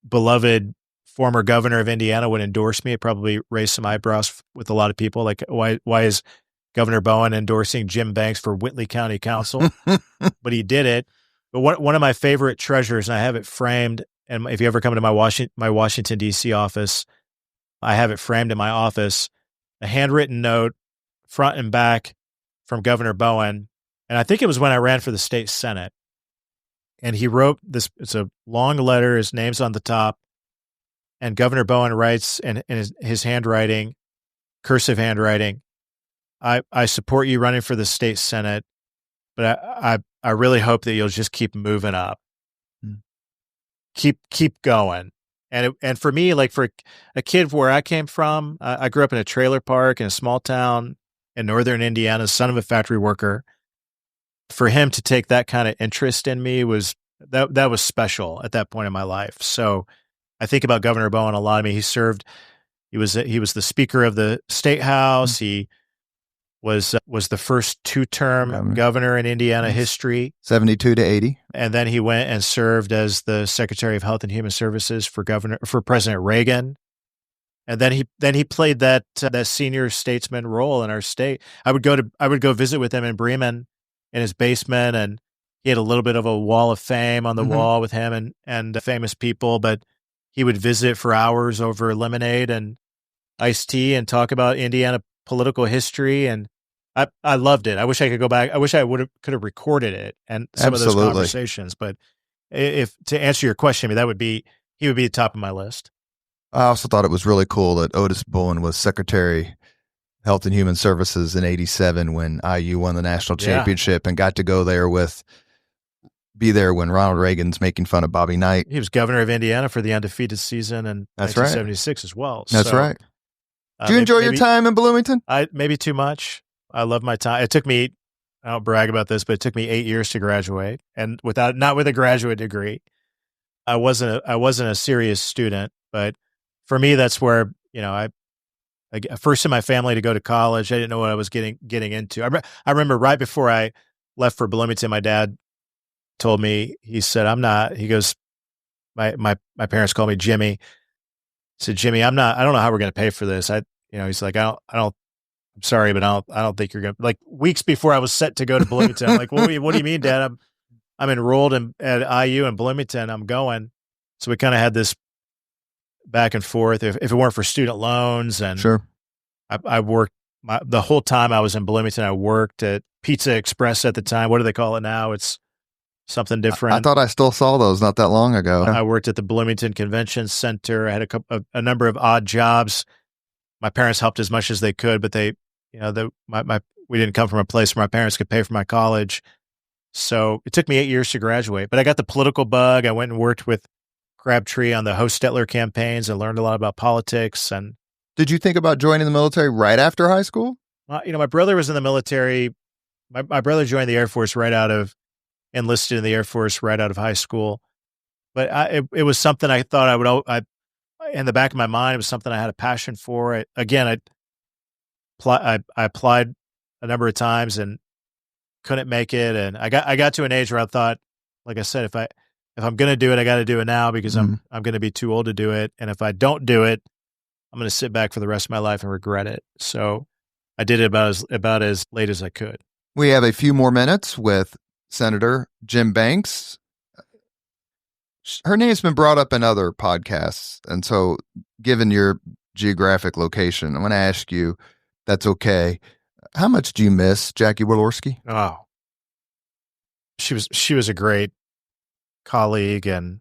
beloved former governor of Indiana would endorse me. It probably raised some eyebrows with a lot of people. Like, why is Governor Bowen endorsing Jim Banks for Whitley County Council? But he did it. But one of my favorite treasures, and I have it framed, and if you ever come to my Washington, D.C. office, I have it framed in my office, a handwritten note, front and back, from Governor Bowen. And I think it was when I ran for the state senate. And he wrote this, it's a long letter, his name's on the top, and Governor Bowen writes in his handwriting, cursive handwriting, I support you running for the state senate, but I really hope that you'll just keep moving up. Keep going. And for me, like for a kid where I came from, I grew up in a trailer park in a small town in northern Indiana, son of a factory worker. For him to take that kind of interest in me was special at that point in my life. So I think about Governor Bowen a lot. I mean, he was the Speaker of the State House. He was the first 2-term governor in Indiana history, 72 to 80. And then he went and served as the Secretary of Health and Human Services for President Reagan. And then he played that senior statesman role in our state. I would go visit with him in Bremen in his basement, and he had a little bit of a wall of fame on the wall with him and famous people, but he would visit for hours over lemonade and iced tea and talk about Indiana political history, and I loved it. I wish I could go back. I wish I could have recorded it and some of those conversations, but if to answer your question, I mean, he would be top of my list. I also thought it was really cool that Otis Bowen was Secretary Health and Human Services in '87 when IU won the national championship and got to be there when Ronald Reagan's making fun of Bobby Knight. He was governor of Indiana for the undefeated season in 1976 as well. That's right. Did you enjoy your time in Bloomington? Maybe too much. I love my time. It took me, I don't brag about this, but it took me 8 years to graduate, and not with a graduate degree. I wasn't a serious student, but for me, that's where, I first in my family to go to college. I didn't know what I was getting into. I remember right before I left for Bloomington, my dad told me, he said, he goes, my parents called me Jimmy. He said, Jimmy, I don't know how we're going to pay for this. He's like, I'm sorry, but I don't think you're going to, like, weeks before I was set to go to Bloomington. I'm like, what do you mean, Dad? I'm enrolled at IU in Bloomington. I'm going. So we kind of had this back and forth. If it weren't for student loans, and sure, I worked the whole time I was in Bloomington. I worked at Pizza Express at the time. What do they call it now? It's something different. I thought I still saw those not that long ago. I worked at the Bloomington Convention Center. I had a number of odd jobs. My parents helped as much as they could, but we didn't come from a place where my parents could pay for my college. So it took me 8 years to graduate, but I got the political bug. I went and worked with Crabtree on the Hostettler campaigns. I learned a lot about politics. And did you think about joining the military right after high school? My brother was in the military. My brother joined the Air Force enlisted in the Air Force right out of high school. But it was something I thought in the back of my mind, it was something I had a passion for. I applied a number of times and couldn't make it. And I got to an age where I thought, like I said, if I'm going to do it, I got to do it now, because I'm going to be too old to do it. And if I don't do it, I'm going to sit back for the rest of my life and regret it. So I did it about as late as I could. We have a few more minutes with Senator Jim Banks. Her name's been brought up in other podcasts. And so given your geographic location, I'm going to ask you, that's okay, how much do you miss Jackie Walorski? Oh, she was a great colleague, and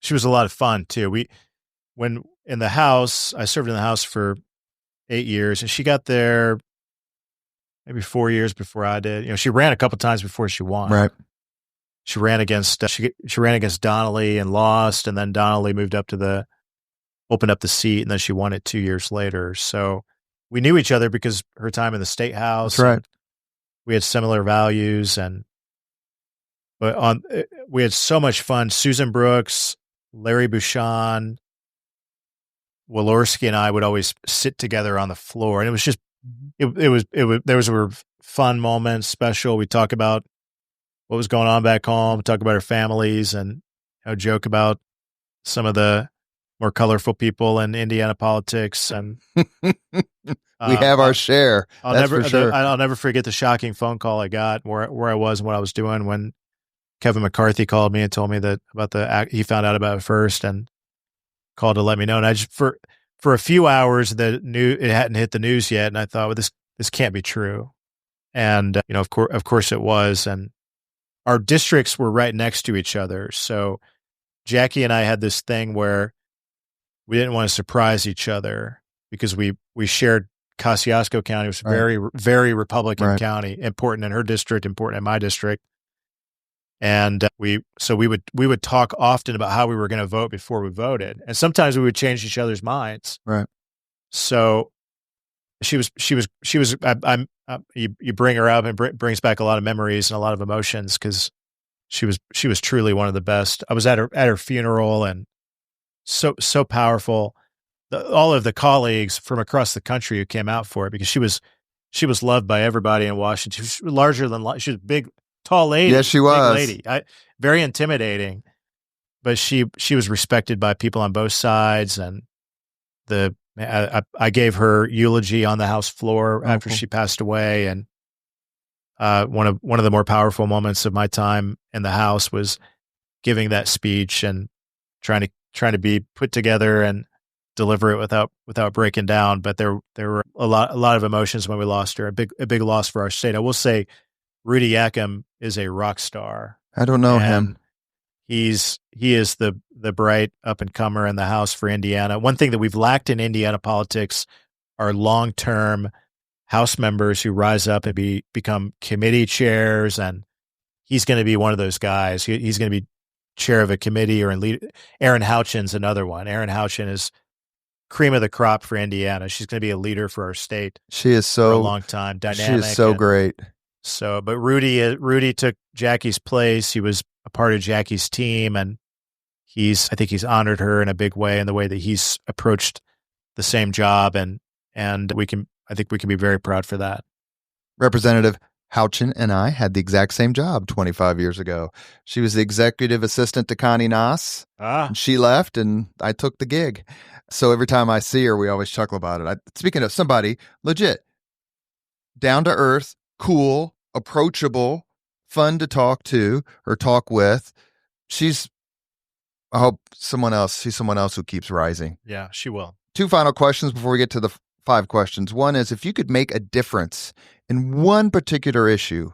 she was a lot of fun too. When in the House, I served in the House for 8 years, and she got there maybe 4 years before I did. She ran a couple times before she won. Right. She ran against she ran against Donnelly and lost, and then Donnelly opened up the seat, and then she won it 2 years later. So we knew each other because her time in the State House. That's right. We had similar values, but we had so much fun. Susan Brooks, Larry Bouchon, Walorski, and I would always sit together on the floor, and it was just there were fun moments, special. We talk about what was going on back home, talk about our families, and joke about some of the more colorful people in Indiana politics. And we have our share. I'll never forget the shocking phone call I got where I was and what I was doing when Kevin McCarthy called me and told me that he found out about it first and called to let me know. And I just for a few hours it hadn't hit the news yet, and I thought, well, this can't be true. And of course it was. And our districts were right next to each other, so Jackie and I had this thing where we didn't want to surprise each other because we shared Kosciuszko County, which was very, very Republican county, important in her district, important in my district. And we would talk often about how we were going to vote before we voted. And sometimes we would change each other's minds. Right. So you bring her up and brings back a lot of memories and a lot of emotions, because she was truly one of the best. I was at her funeral, and so powerful. All of the colleagues from across the country who came out for it, because she was loved by everybody in Washington. She was larger than life. She was a big, tall lady. Yes, she was. Big lady. Very intimidating, but she was respected by people on both sides. And I gave her eulogy on the House floor after she passed away. And one of the more powerful moments of my time in the House was giving that speech and trying to be put together and deliver it without breaking down. But there were a lot of emotions when we lost her. A big loss for our state. I will say, Rudy Yakim is a rock star. I don't know him. he is the bright up and comer in the House for Indiana. One thing that we've lacked in Indiana politics are long-term House members who rise up and become committee chairs, and he's going to be one of those guys. He's going to be chair of a committee or in lead. Erin Houchin's another one. Erin Houchin is cream of the crop for Indiana. She's going to be a leader for our state. She is for a long time. Dynamic. She is so great. So, but Rudy took Jackie's place. He was a part of Jackie's team, and I think he's honored her in a big way in the way that he's approached the same job, and I think we can be very proud for that. Representative Houchin and I had the exact same job 25 years ago. She was the executive assistant to Connie Noss. And she left, and I took the gig. So every time I see her, we always chuckle about it. Speaking of somebody, legit, down to earth, cool, approachable, fun to talk to or talk with. I hope she's someone else who keeps rising. Yeah, she will. 2 final questions before we get to the 5 questions. One is, if you could make a difference in one particular issue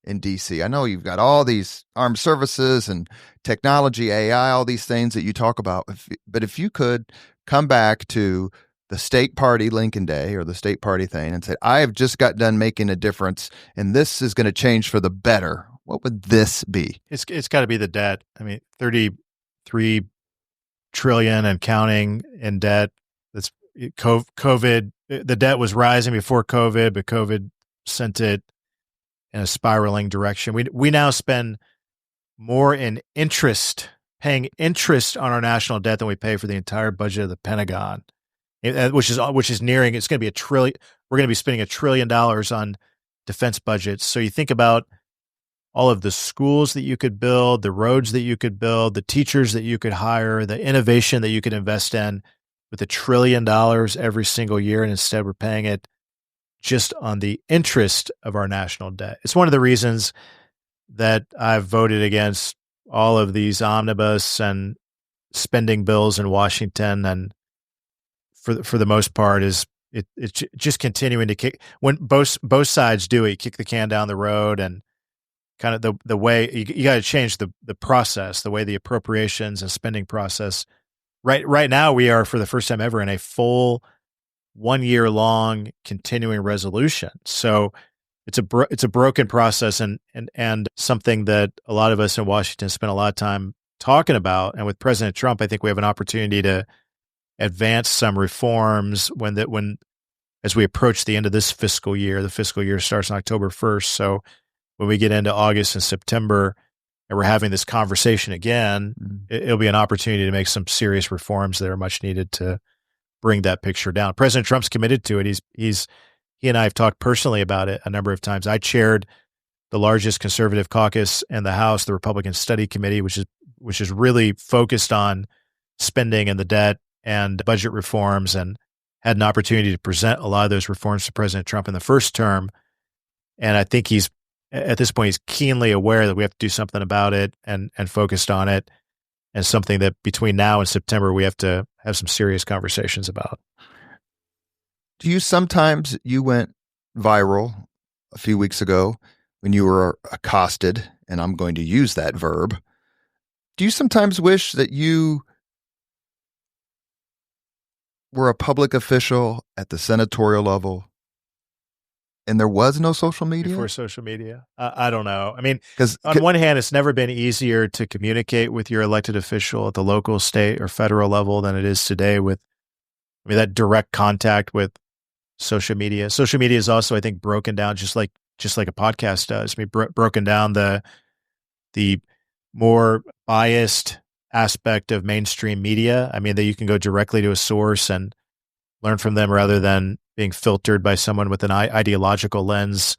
in D.C., I know you've got all these armed services and technology, AI, all these things that you talk about, but if you could come back to the state party Lincoln Day or the state party thing and say, I have just got done making a difference and this is going to change for the better, what would this be? It's got to be the debt. I mean, 33 trillion and counting in debt. That's COVID. The debt was rising before COVID, but COVID sent it in a spiraling direction. We now spend more in interest, paying interest on our national debt than we pay for the entire budget of the Pentagon, which is nearing. It's going to be $1 trillion. We're going to be spending $1 trillion on defense budgets. So you think about all of the schools that you could build, the roads that you could build, the teachers that you could hire, the innovation that you could invest in with $1 trillion every single year. And instead we're paying it just on the interest of our national debt. It's one of the reasons that I've voted against all of these omnibus and spending bills in Washington. And for the most part it's just continuing to kick, when both sides do it, kick the can down the road, and kind of the way you got to change the process, the way the appropriations and spending process. Right now we are, for the first time ever, in a full 1 year long continuing resolution. So it's a broken process, and something that a lot of us in Washington spent a lot of time talking about. And with President Trump, I think we have an opportunity to advance some reforms as we approach the end of this fiscal year. The fiscal year starts on October 1st. So when we get into August and September and we're having this conversation again, it'll be an opportunity to make some serious reforms that are much needed to bring that picture down. President Trump's committed to it. He and I have talked personally about it a number of times. I chaired the largest conservative caucus in the House, the Republican Study Committee, which is really focused on spending and the debt and budget reforms, and had an opportunity to present a lot of those reforms to President Trump in the first term. And I think at this point, he's keenly aware that we have to do something about it and focused on it, and something that between now and September, we have to have some serious conversations about. You went viral a few weeks ago when you were accosted, and I'm going to use that verb. Do you sometimes wish that you were a public official at the senatorial level and there was no social media? Before social media? I don't know. I mean, on one hand, it's never been easier to communicate with your elected official at the local, state, or federal level than it is today with, that direct contact with social media. Social media is also, I think, broken down just like a podcast does. Broken down the more biased aspect of mainstream media. That you can go directly to a source and learn from them rather than being filtered by someone with an ideological lens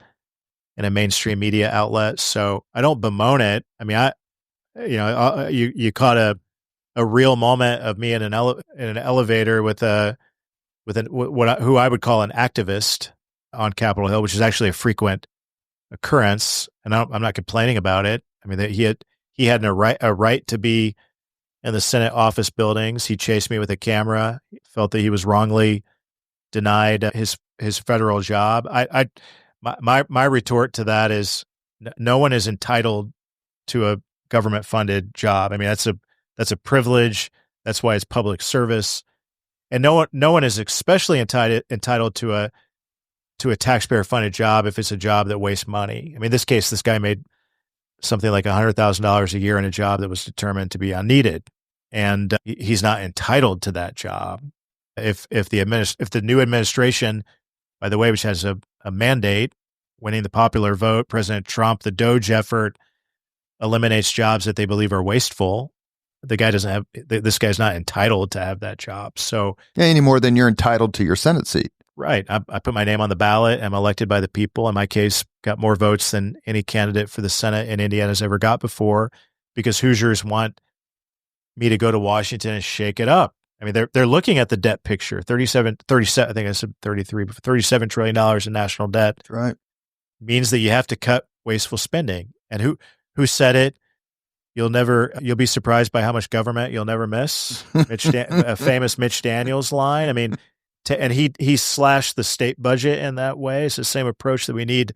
in a mainstream media outlet. So I don't bemoan it. You caught a real moment of me in an elevator with who I would call an activist on Capitol Hill, which is actually a frequent occurrence, and I'm not complaining about it. He had a right to be in the Senate office buildings. He chased me with a camera. He felt that he was wrongly denied his federal job. My retort to that is no one is entitled to a government funded job. I mean, that's a privilege. That's why it's public service. And no one is especially entitled to a taxpayer funded job if it's a job that wastes money. I mean, in this case, this guy made something like $100,000 a year in a job that was determined to be unneeded, and he's not entitled to that job. If the new administration, by the way, which has a mandate, winning the popular vote, President Trump, the Doge effort eliminates jobs that they believe are wasteful. This guy's not entitled to have that job. So any more than you're entitled to your Senate seat. Right. I put my name on the ballot. I'm elected by the people. In my case, got more votes than any candidate for the Senate in Indiana's ever got before, because Hoosiers want me to go to Washington and shake it up. I mean, they're looking at the debt picture, 37, I think I said 33, but $37 trillion in national debt. That's right. Means that you have to cut wasteful spending. And who said it? You'll be surprised by how much government you'll never miss. A famous Mitch Daniels line. I mean, and he slashed the state budget in that way. It's the same approach that we need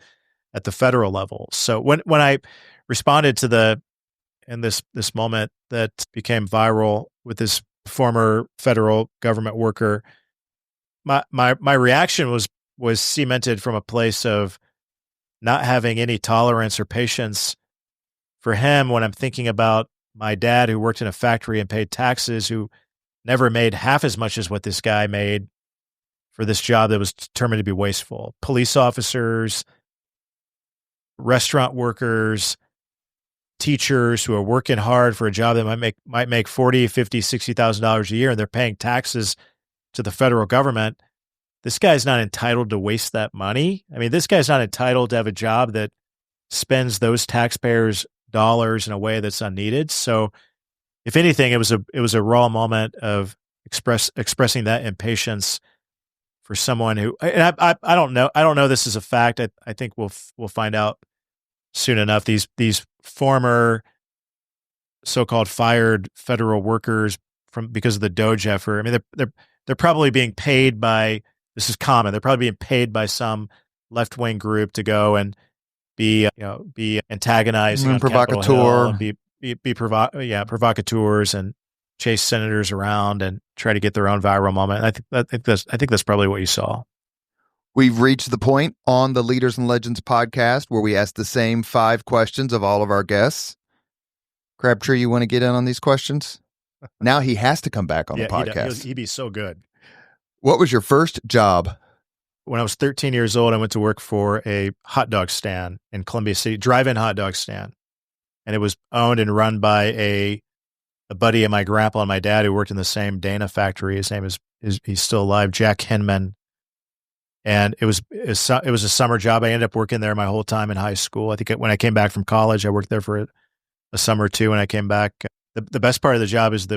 at the federal level. So when I responded to this moment that became viral with this former federal government worker, my reaction was cemented from a place of not having any tolerance or patience for him when I'm thinking about my dad, who worked in a factory and paid taxes, who never made half as much as what this guy made for this job that was determined to be wasteful. Police officers, restaurant workers, teachers who are working hard for a job that might make $40,000, $50,000, $60,000 a year, and they're paying taxes to the federal government. This guy's not entitled to waste that money. I mean, this guy's not entitled to have a job that spends those taxpayers' dollars in a way that's unneeded. So, if anything, it was a raw moment of expressing that impatience for someone who, and I don't know this is a fact. I think we'll find out soon enough. These former so-called fired federal workers because of the Doge effort. I mean, they're probably being paid by, this is common. They're probably being paid by some left-wing group to go and be antagonizing on Capitol Hill and be provocateurs and chase senators around and try to get their own viral moment. And I think that's probably what you saw. We've reached the point on the Leaders and Legends podcast where we ask the same 5 questions of all of our guests. Crabtree, you want to get in on these questions? Now he has to come back on the podcast. He'd be so good. What was your first job? When I was 13 years old, I went to work for a hot dog stand in Columbia City, drive-in hot dog stand. And it was owned and run by a buddy of my grandpa and my dad who worked in the same Dana factory. His name is he's still alive, Jack Hinman. And it was a summer job. I ended up working there my whole time in high school. I think when I came back from college, I worked there for a summer or two. When I came back, the best part of the job is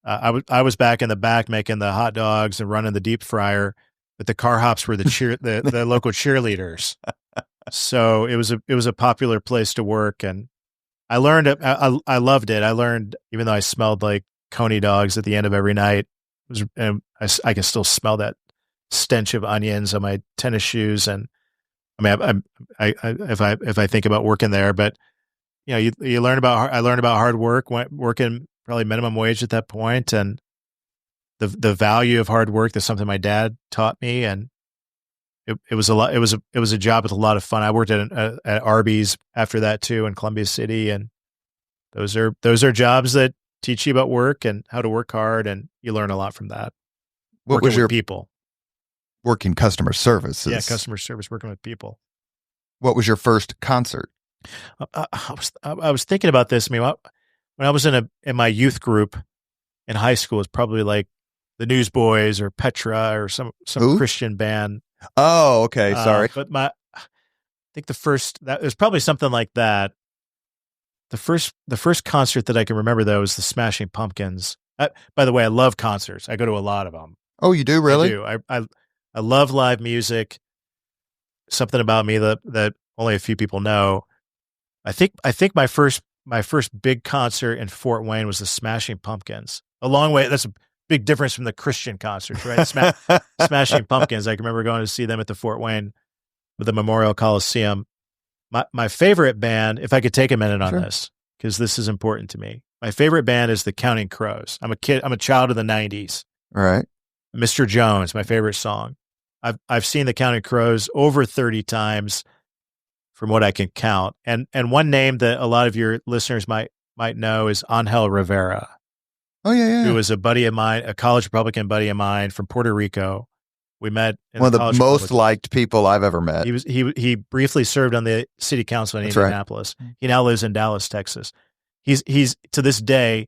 I was back in the back making the hot dogs and running the deep fryer, but the car hops were the local cheerleaders. So it was a popular place to work, and I learned it. I loved it. I learned, even though I smelled like Coney dogs at the end of every night, I can still smell that stench of onions on my tennis shoes. And I mean, if I think about working there, but you know, I learned about hard work, working probably minimum wage at that point, and the value of hard work. That's something my dad taught me, and it was a lot. It was a job with a lot of fun. I worked at Arby's after that too in Columbia City, and those are jobs that teach you about work and how to work hard, and you learn a lot from that. What was your people? Working customer service. Yeah, customer service, working with people. What was your first concert? I was thinking about this. I mean, when I was in my youth group in high school, it's probably like the Newsboys or Petra or some Who? Christian band. Oh, okay. Sorry. But I think it was probably something like that. The first concert that I can remember though was the Smashing Pumpkins. By the way, I love concerts. I go to a lot of them. Oh, you do? Really? I do. I love live music. Something about me that only a few people know. I think my first big concert in Fort Wayne was the Smashing Pumpkins. That's a big difference from the Christian concerts, right? Smashing Pumpkins. I can remember going to see them at the Fort Wayne, with the Memorial Coliseum. My favorite band, if I could take a minute on Sure. this, because this is important to me. My favorite band is the Counting Crows. I'm a child of the 90s. All right. Mr. Jones, my favorite song. I've seen the Counting Crows over 30 times from what I can count. And one name that a lot of your listeners might know is Angel Rivera. Oh, yeah. Who was a buddy of mine, a college Republican buddy of mine from Puerto Rico. We met in one of the most liked people I've ever met. He briefly served on the city council in Indianapolis. Right. He now lives in Dallas, Texas. He's to this day,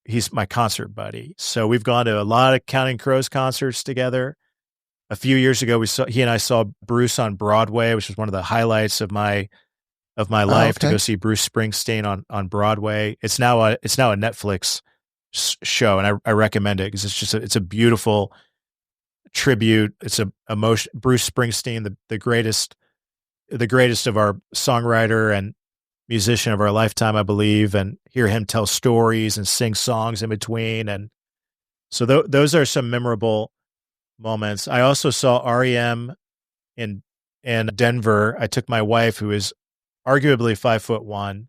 he's my concert buddy. So we've gone to a lot of Counting Crows concerts together. A few years ago, he and I saw Bruce on Broadway, which was one of the highlights of my life, to go see Bruce Springsteen on Broadway. It's now a Netflix show, and I recommend it because it's a beautiful tribute. It's a emotion. Bruce Springsteen, the greatest of our songwriter and musician of our lifetime, I believe, and hear him tell stories and sing songs in between. And so those are some memorable moments. I also saw REM in Denver. I took my wife, who is arguably 5'1",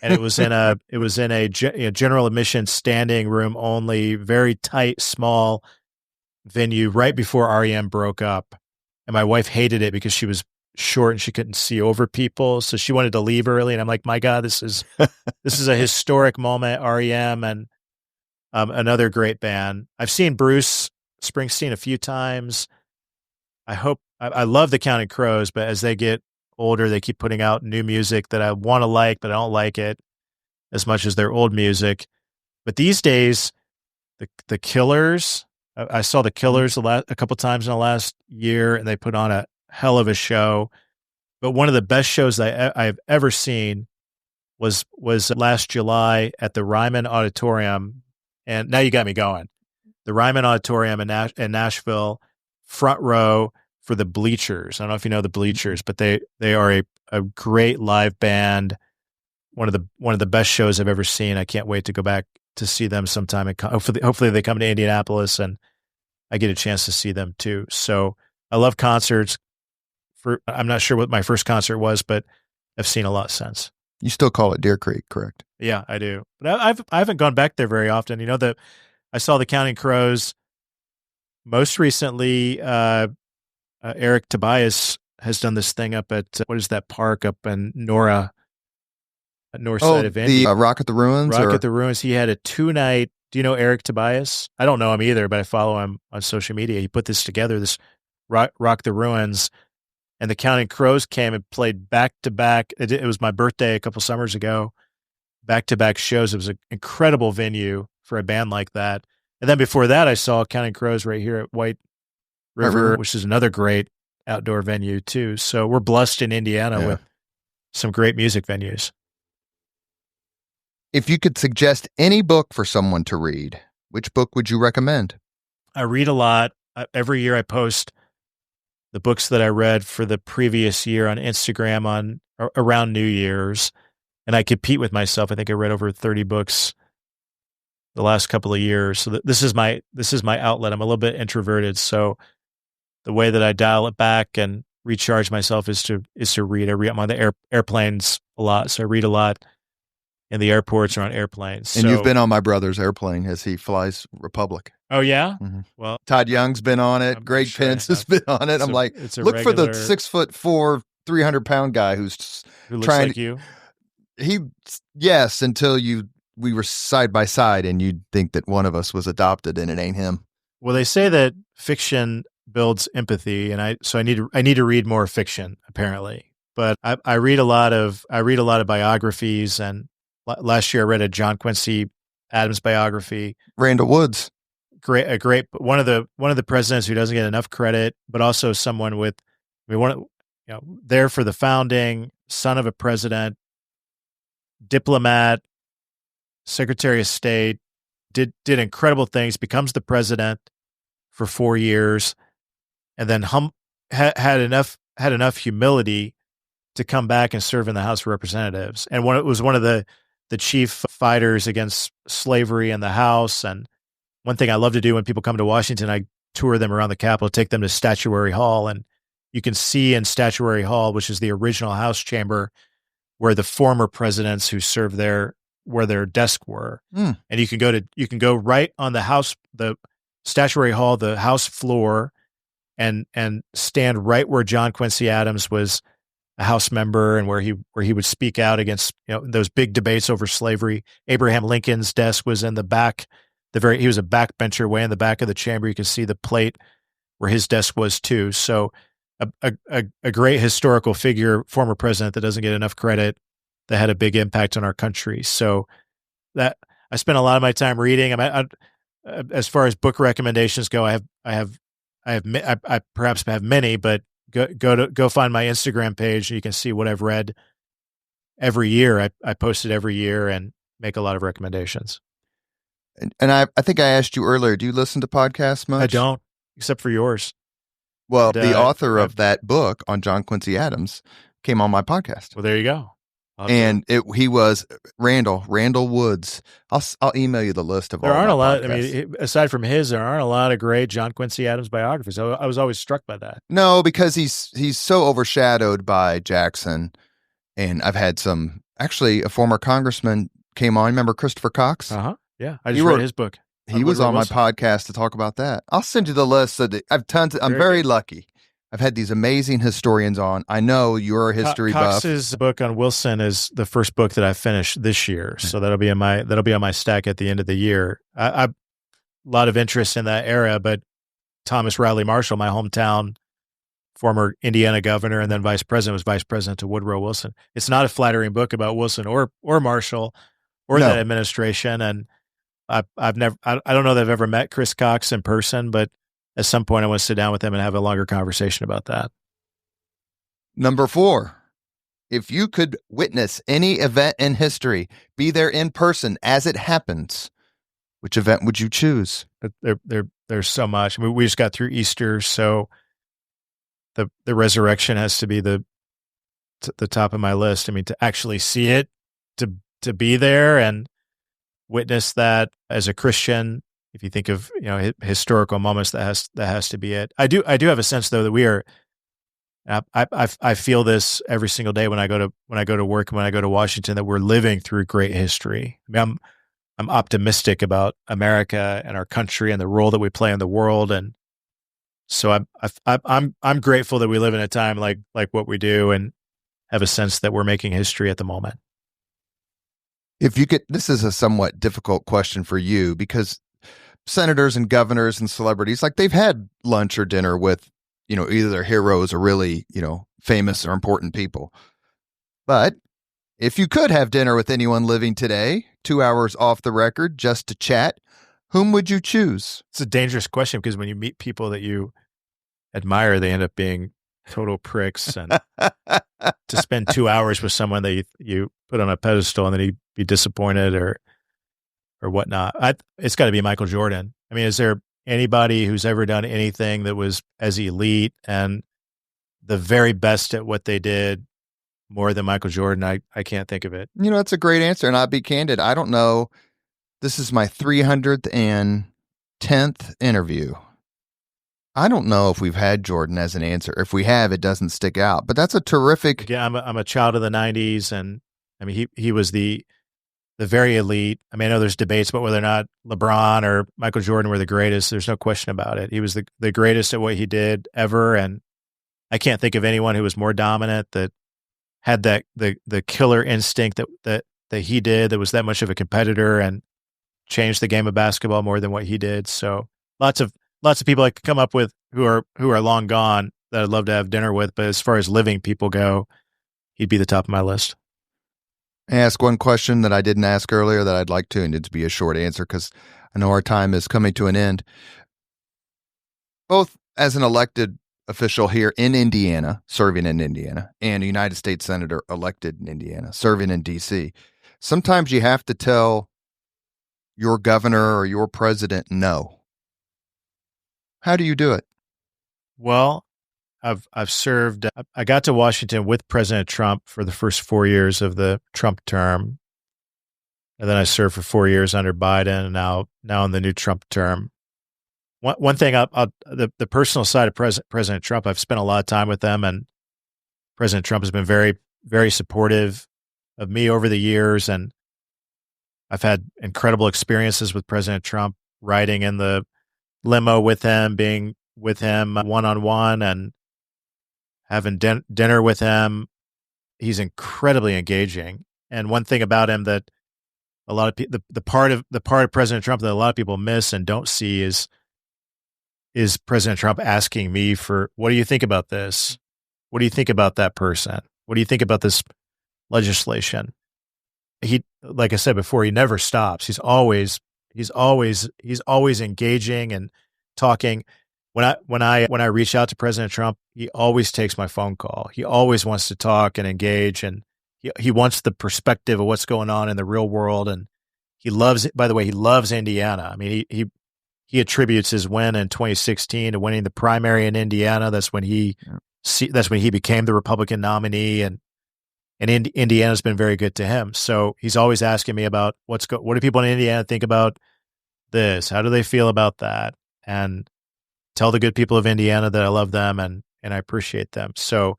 and it was in a general admission standing room only, very tight, small venue right before REM broke up. And my wife hated it because she was short and she couldn't see over people. So she wanted to leave early. And I'm like, my God, this is a historic moment. REM and another great band. I've seen Bruce Springsteen a few times. I love the Counting Crows, but as they get older, they keep putting out new music that I want to like, but I don't like it as much as their old music. But these days, the Killers, I saw the Killers a couple times in the last year, and they put on a hell of a show. But one of the best shows I've ever seen was last July at the Ryman Auditorium. And now you got me going. The Ryman Auditorium in Nashville, front row for the Bleachers. I don't know if you know the Bleachers, but they are a great live band. One of the best shows I've ever seen. I can't wait to go back to see them sometime. And hopefully they come to Indianapolis and I get a chance to see them too. So I love concerts. I'm not sure what my first concert was, but I've seen a lot since. You still call it Deer Creek, correct? Yeah, I do. But I haven't gone back there very often. You know, I saw the Counting Crows most recently. Eric Tobias has done this thing up at what is that park up in north side of Indy? The Rock at the Ruins. Rock at the Ruins. He had a 2-night. Do you know Eric Tobias? I don't know him either, but I follow him on social media. He put this together, this Rock the Ruins, and the Counting Crows came and played back to back. It was my birthday a couple summers ago. Back to back shows. It was an incredible venue for a band like that. And then before that, I saw Counting Crows right here at White River, which is another great outdoor venue too. So we're blessed in Indiana with some great music venues. If you could suggest any book for someone to read, which book would you recommend? I read a lot. Every year I post the books that I read for the previous year on Instagram around New Year's, and I compete with myself. I think I read over 30 books the last couple of years. So this is my outlet. I'm a little bit introverted, so the way that I dial it back and recharge myself is to read. I'm on the airplanes a lot, so I read a lot in the airports or on airplanes. And you've been on my brother's airplane as he flies Republic. Oh yeah? Mm-hmm. Well, Todd Young's been on it. Greg Pence has been on it. I'm like, look for the 6'4", 300-pound guy who looks trying like you. Until we were side by side and you'd think that one of us was adopted and it ain't him. Well, they say that fiction builds empathy, and I need to read more fiction apparently. But I read a lot of biographies, and last year I read a John Quincy Adams biography. Randall Woods, a great one of the presidents who doesn't get enough credit, but also someone with there for the founding, son of a president, diplomat, Secretary of State, did incredible things, becomes the president for 4 years, and then had enough humility to come back and serve in the House of Representatives. And it was one of the chief fighters against slavery in the House. And one thing I love to do when people come to Washington, I tour them around the Capitol, take them to Statuary Hall, and you can see in Statuary Hall, which is the original House chamber, where the former presidents who served there, where their desks were. Mm. And you can go right on the statuary hall, the House floor, and stand right where John Quincy Adams was a House member and where he would speak out against, those big debates over slavery. Abraham Lincoln's desk was in the back. He was a backbencher way in the back of the chamber. You can see the plate where his desk was too. So a great historical figure, former president that doesn't get enough credit, that had a big impact on our country. So that I spent a lot of my time reading. As far as book recommendations go, I perhaps have many, but go find my Instagram page and you can see what I've read every year. I post it every year and make a lot of recommendations. And I think I asked you earlier, do you listen to podcasts much? I don't, except for yours. Well, the author of that book on John Quincy Adams came on my podcast. Well, there you go. And he was Randall Woods. I'll email you the list of all. There aren't a lot. Podcasts. I mean, aside from his, there aren't a lot of great John Quincy Adams biographies. I was always struck by that. No, because he's so overshadowed by Jackson, and I've had a former congressman came on. Remember Christopher Cox? Yeah, I just read his book. He was on my podcast to talk about that. I'll send you the list. I've tons. I'm very lucky. I've had these amazing historians on. I know you're a history buff. Cox's book on Wilson is the first book that I finished this year, so that'll be on my stack at the end of the year. I a lot of interest in that era, but Thomas Riley Marshall, my hometown, former Indiana governor and then vice president, was vice president to Woodrow Wilson. It's not a flattering book about Wilson or Marshall or that administration. And I don't know that I've ever met Chris Cox in person, but at some point I want to sit down with him and have a longer conversation about that. Number 4, if you could witness any event in history, be there in person as it happens, which event would you choose? There's so much. I mean, we just got through Easter, so the resurrection has to be the top of my list. I mean, to actually see it, to be there and witness that as a Christian. If you think of historical moments, that has to be it. I do have a sense though that we are. I feel this every single day when I go to work and when I go to Washington, that we're living through great history. I mean, I'm optimistic about America and our country and the role that we play in the world, and so I'm grateful that we live in a time like what we do and have a sense that we're making history at the moment. If you could, this is a somewhat difficult question for you because senators and governors and celebrities, like they've had lunch or dinner with, either their heroes or really, famous or important people. But if you could have dinner with anyone living today, 2 hours off the record, just to chat, whom would you choose? It's a dangerous question because when you meet people that you admire, they end up being total pricks. And to spend 2 hours with someone that you put on a pedestal and then he'd be disappointed or whatnot. It's got to be Michael Jordan. I mean, is there anybody who's ever done anything that was as elite and the very best at what they did more than Michael Jordan? I can't think of it. That's a great answer. And I'll be candid. I don't know. This is my 310th interview. I don't know if we've had Jordan as an answer. If we have, it doesn't stick out. But that's a terrific. Yeah, I'm a child of the 90s, and I mean he was the very elite. I mean, I know there's debates about whether or not LeBron or Michael Jordan were the greatest. There's no question about it. He was the greatest at what he did ever, and I can't think of anyone who was more dominant, that had that the killer instinct that he did, that was that much of a competitor and changed the game of basketball more than what he did. So lots of people I could come up with who are long gone that I'd love to have dinner with, but as far as living people go, he'd be the top of my list. I ask one question that I didn't ask earlier that I'd like to, and it'd be a short answer because I know our time is coming to an end. Both as an elected official here in Indiana, serving in Indiana, and a United States Senator elected in Indiana, serving in D.C., sometimes you have to tell your governor or your president no. How do you do it? Well, I've served. I got to Washington with President Trump for the first 4 years of the Trump term, and then I served for 4 years under Biden, and now in the new Trump term. One thing, the personal side of President Trump, I've spent a lot of time with them, and President Trump has been very, very supportive me over the years, and I've had incredible experiences with President Trump, riding in the limo with him, being with him one-on-one, and having dinner with him. He's incredibly engaging. And one thing about him that a lot of people, the part of President Trump that a lot of people miss and don't see is President Trump asking me for, what do you think about this? What do you think about that person? What do you think about this legislation? He, like I said before, he never stops. He's always engaging and talking. When I reach out to President Trump, he always takes my phone call. He always wants to talk and engage, and he wants the perspective of what's going on in the real world. And he loves it. By the way, he loves Indiana. I mean, he attributes his win in 2016 to winning the primary in Indiana. That's when he became the Republican nominee, and Indiana's been very good to him. So he's always asking me about what do people in Indiana think about this? How do they feel about that? And tell the good people of Indiana that I love them and I appreciate them. So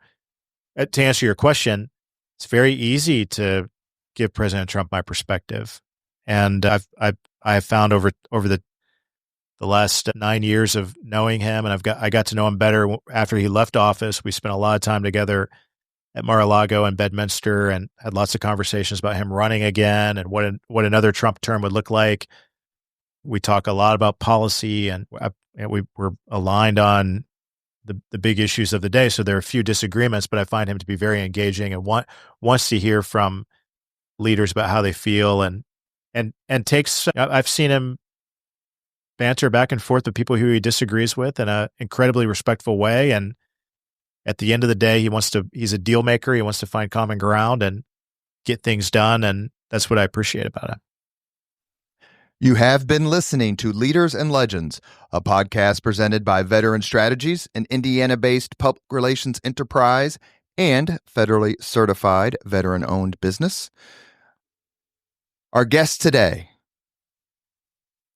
to answer your question, it's very easy to give President Trump my perspective. And I've found over the last 9 years of knowing him, and I got to know him better after he left office. We spent a lot of time together at Mar-a-Lago and Bedminster, and had lots of conversations about him running again and what another Trump term would look like. We talk a lot about policy, and we were aligned on the big issues of the day. So there are a few disagreements, but I find him to be very engaging and wants to hear from leaders about how they feel, and takes. I've seen him banter back and forth with people who he disagrees with in an incredibly respectful way. And at the end of the day, he's a deal maker. He wants to find common ground and get things done. And that's what I appreciate about him. You have been listening to Leaders and Legends, a podcast presented by Veteran Strategies, an Indiana-based public relations enterprise and federally certified veteran-owned business. Our guest today,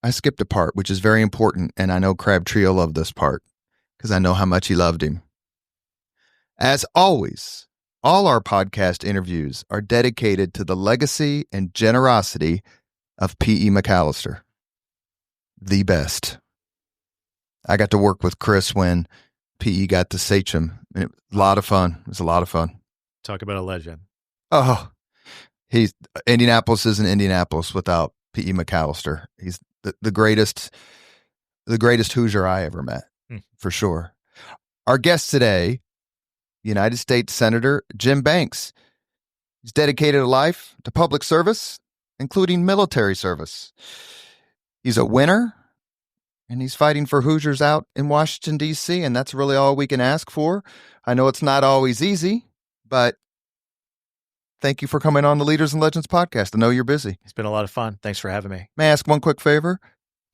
I skipped a part, which is very important, and I know Crabtree will love this part because I know how much he loved him. As always, all our podcast interviews are dedicated to the legacy and generosity of P.E. McAllister, the best. I got to work with Chris when P.E. got to Sachem, and it was a lot of fun. It was a lot of fun. Talk about a legend. Oh, Indianapolis isn't Indianapolis without P.E. McAllister. He's the greatest Hoosier I ever met, for sure. Our guest today, United States Senator Jim Banks. He's dedicated a life to public service, including military service. He's a winner, and he's fighting for Hoosiers out in Washington, D.C., and that's really all we can ask for. I know it's not always easy, but thank you for coming on the Leaders and Legends podcast. I know you're busy. It's been a lot of fun. Thanks for having me. May I ask one quick favor?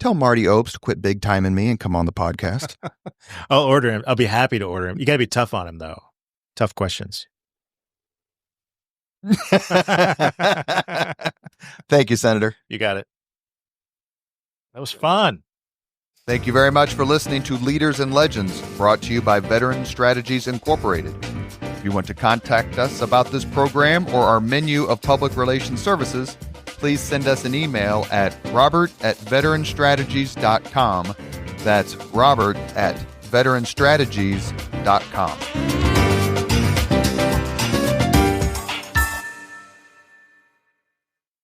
Tell Marty Obst to quit big timing me and come on the podcast. I'll order him. I'll be happy to order him. You got to be tough on him, though. Tough questions. Thank you, Senator. You got it. That was fun. Thank you very much for listening to Leaders and Legends, brought to you by Veteran Strategies Incorporated. If you want to contact us about this program or our menu of public relations services, please send us an email at robert@veteranstrategies.com. That's robert@veteranstrategies.com.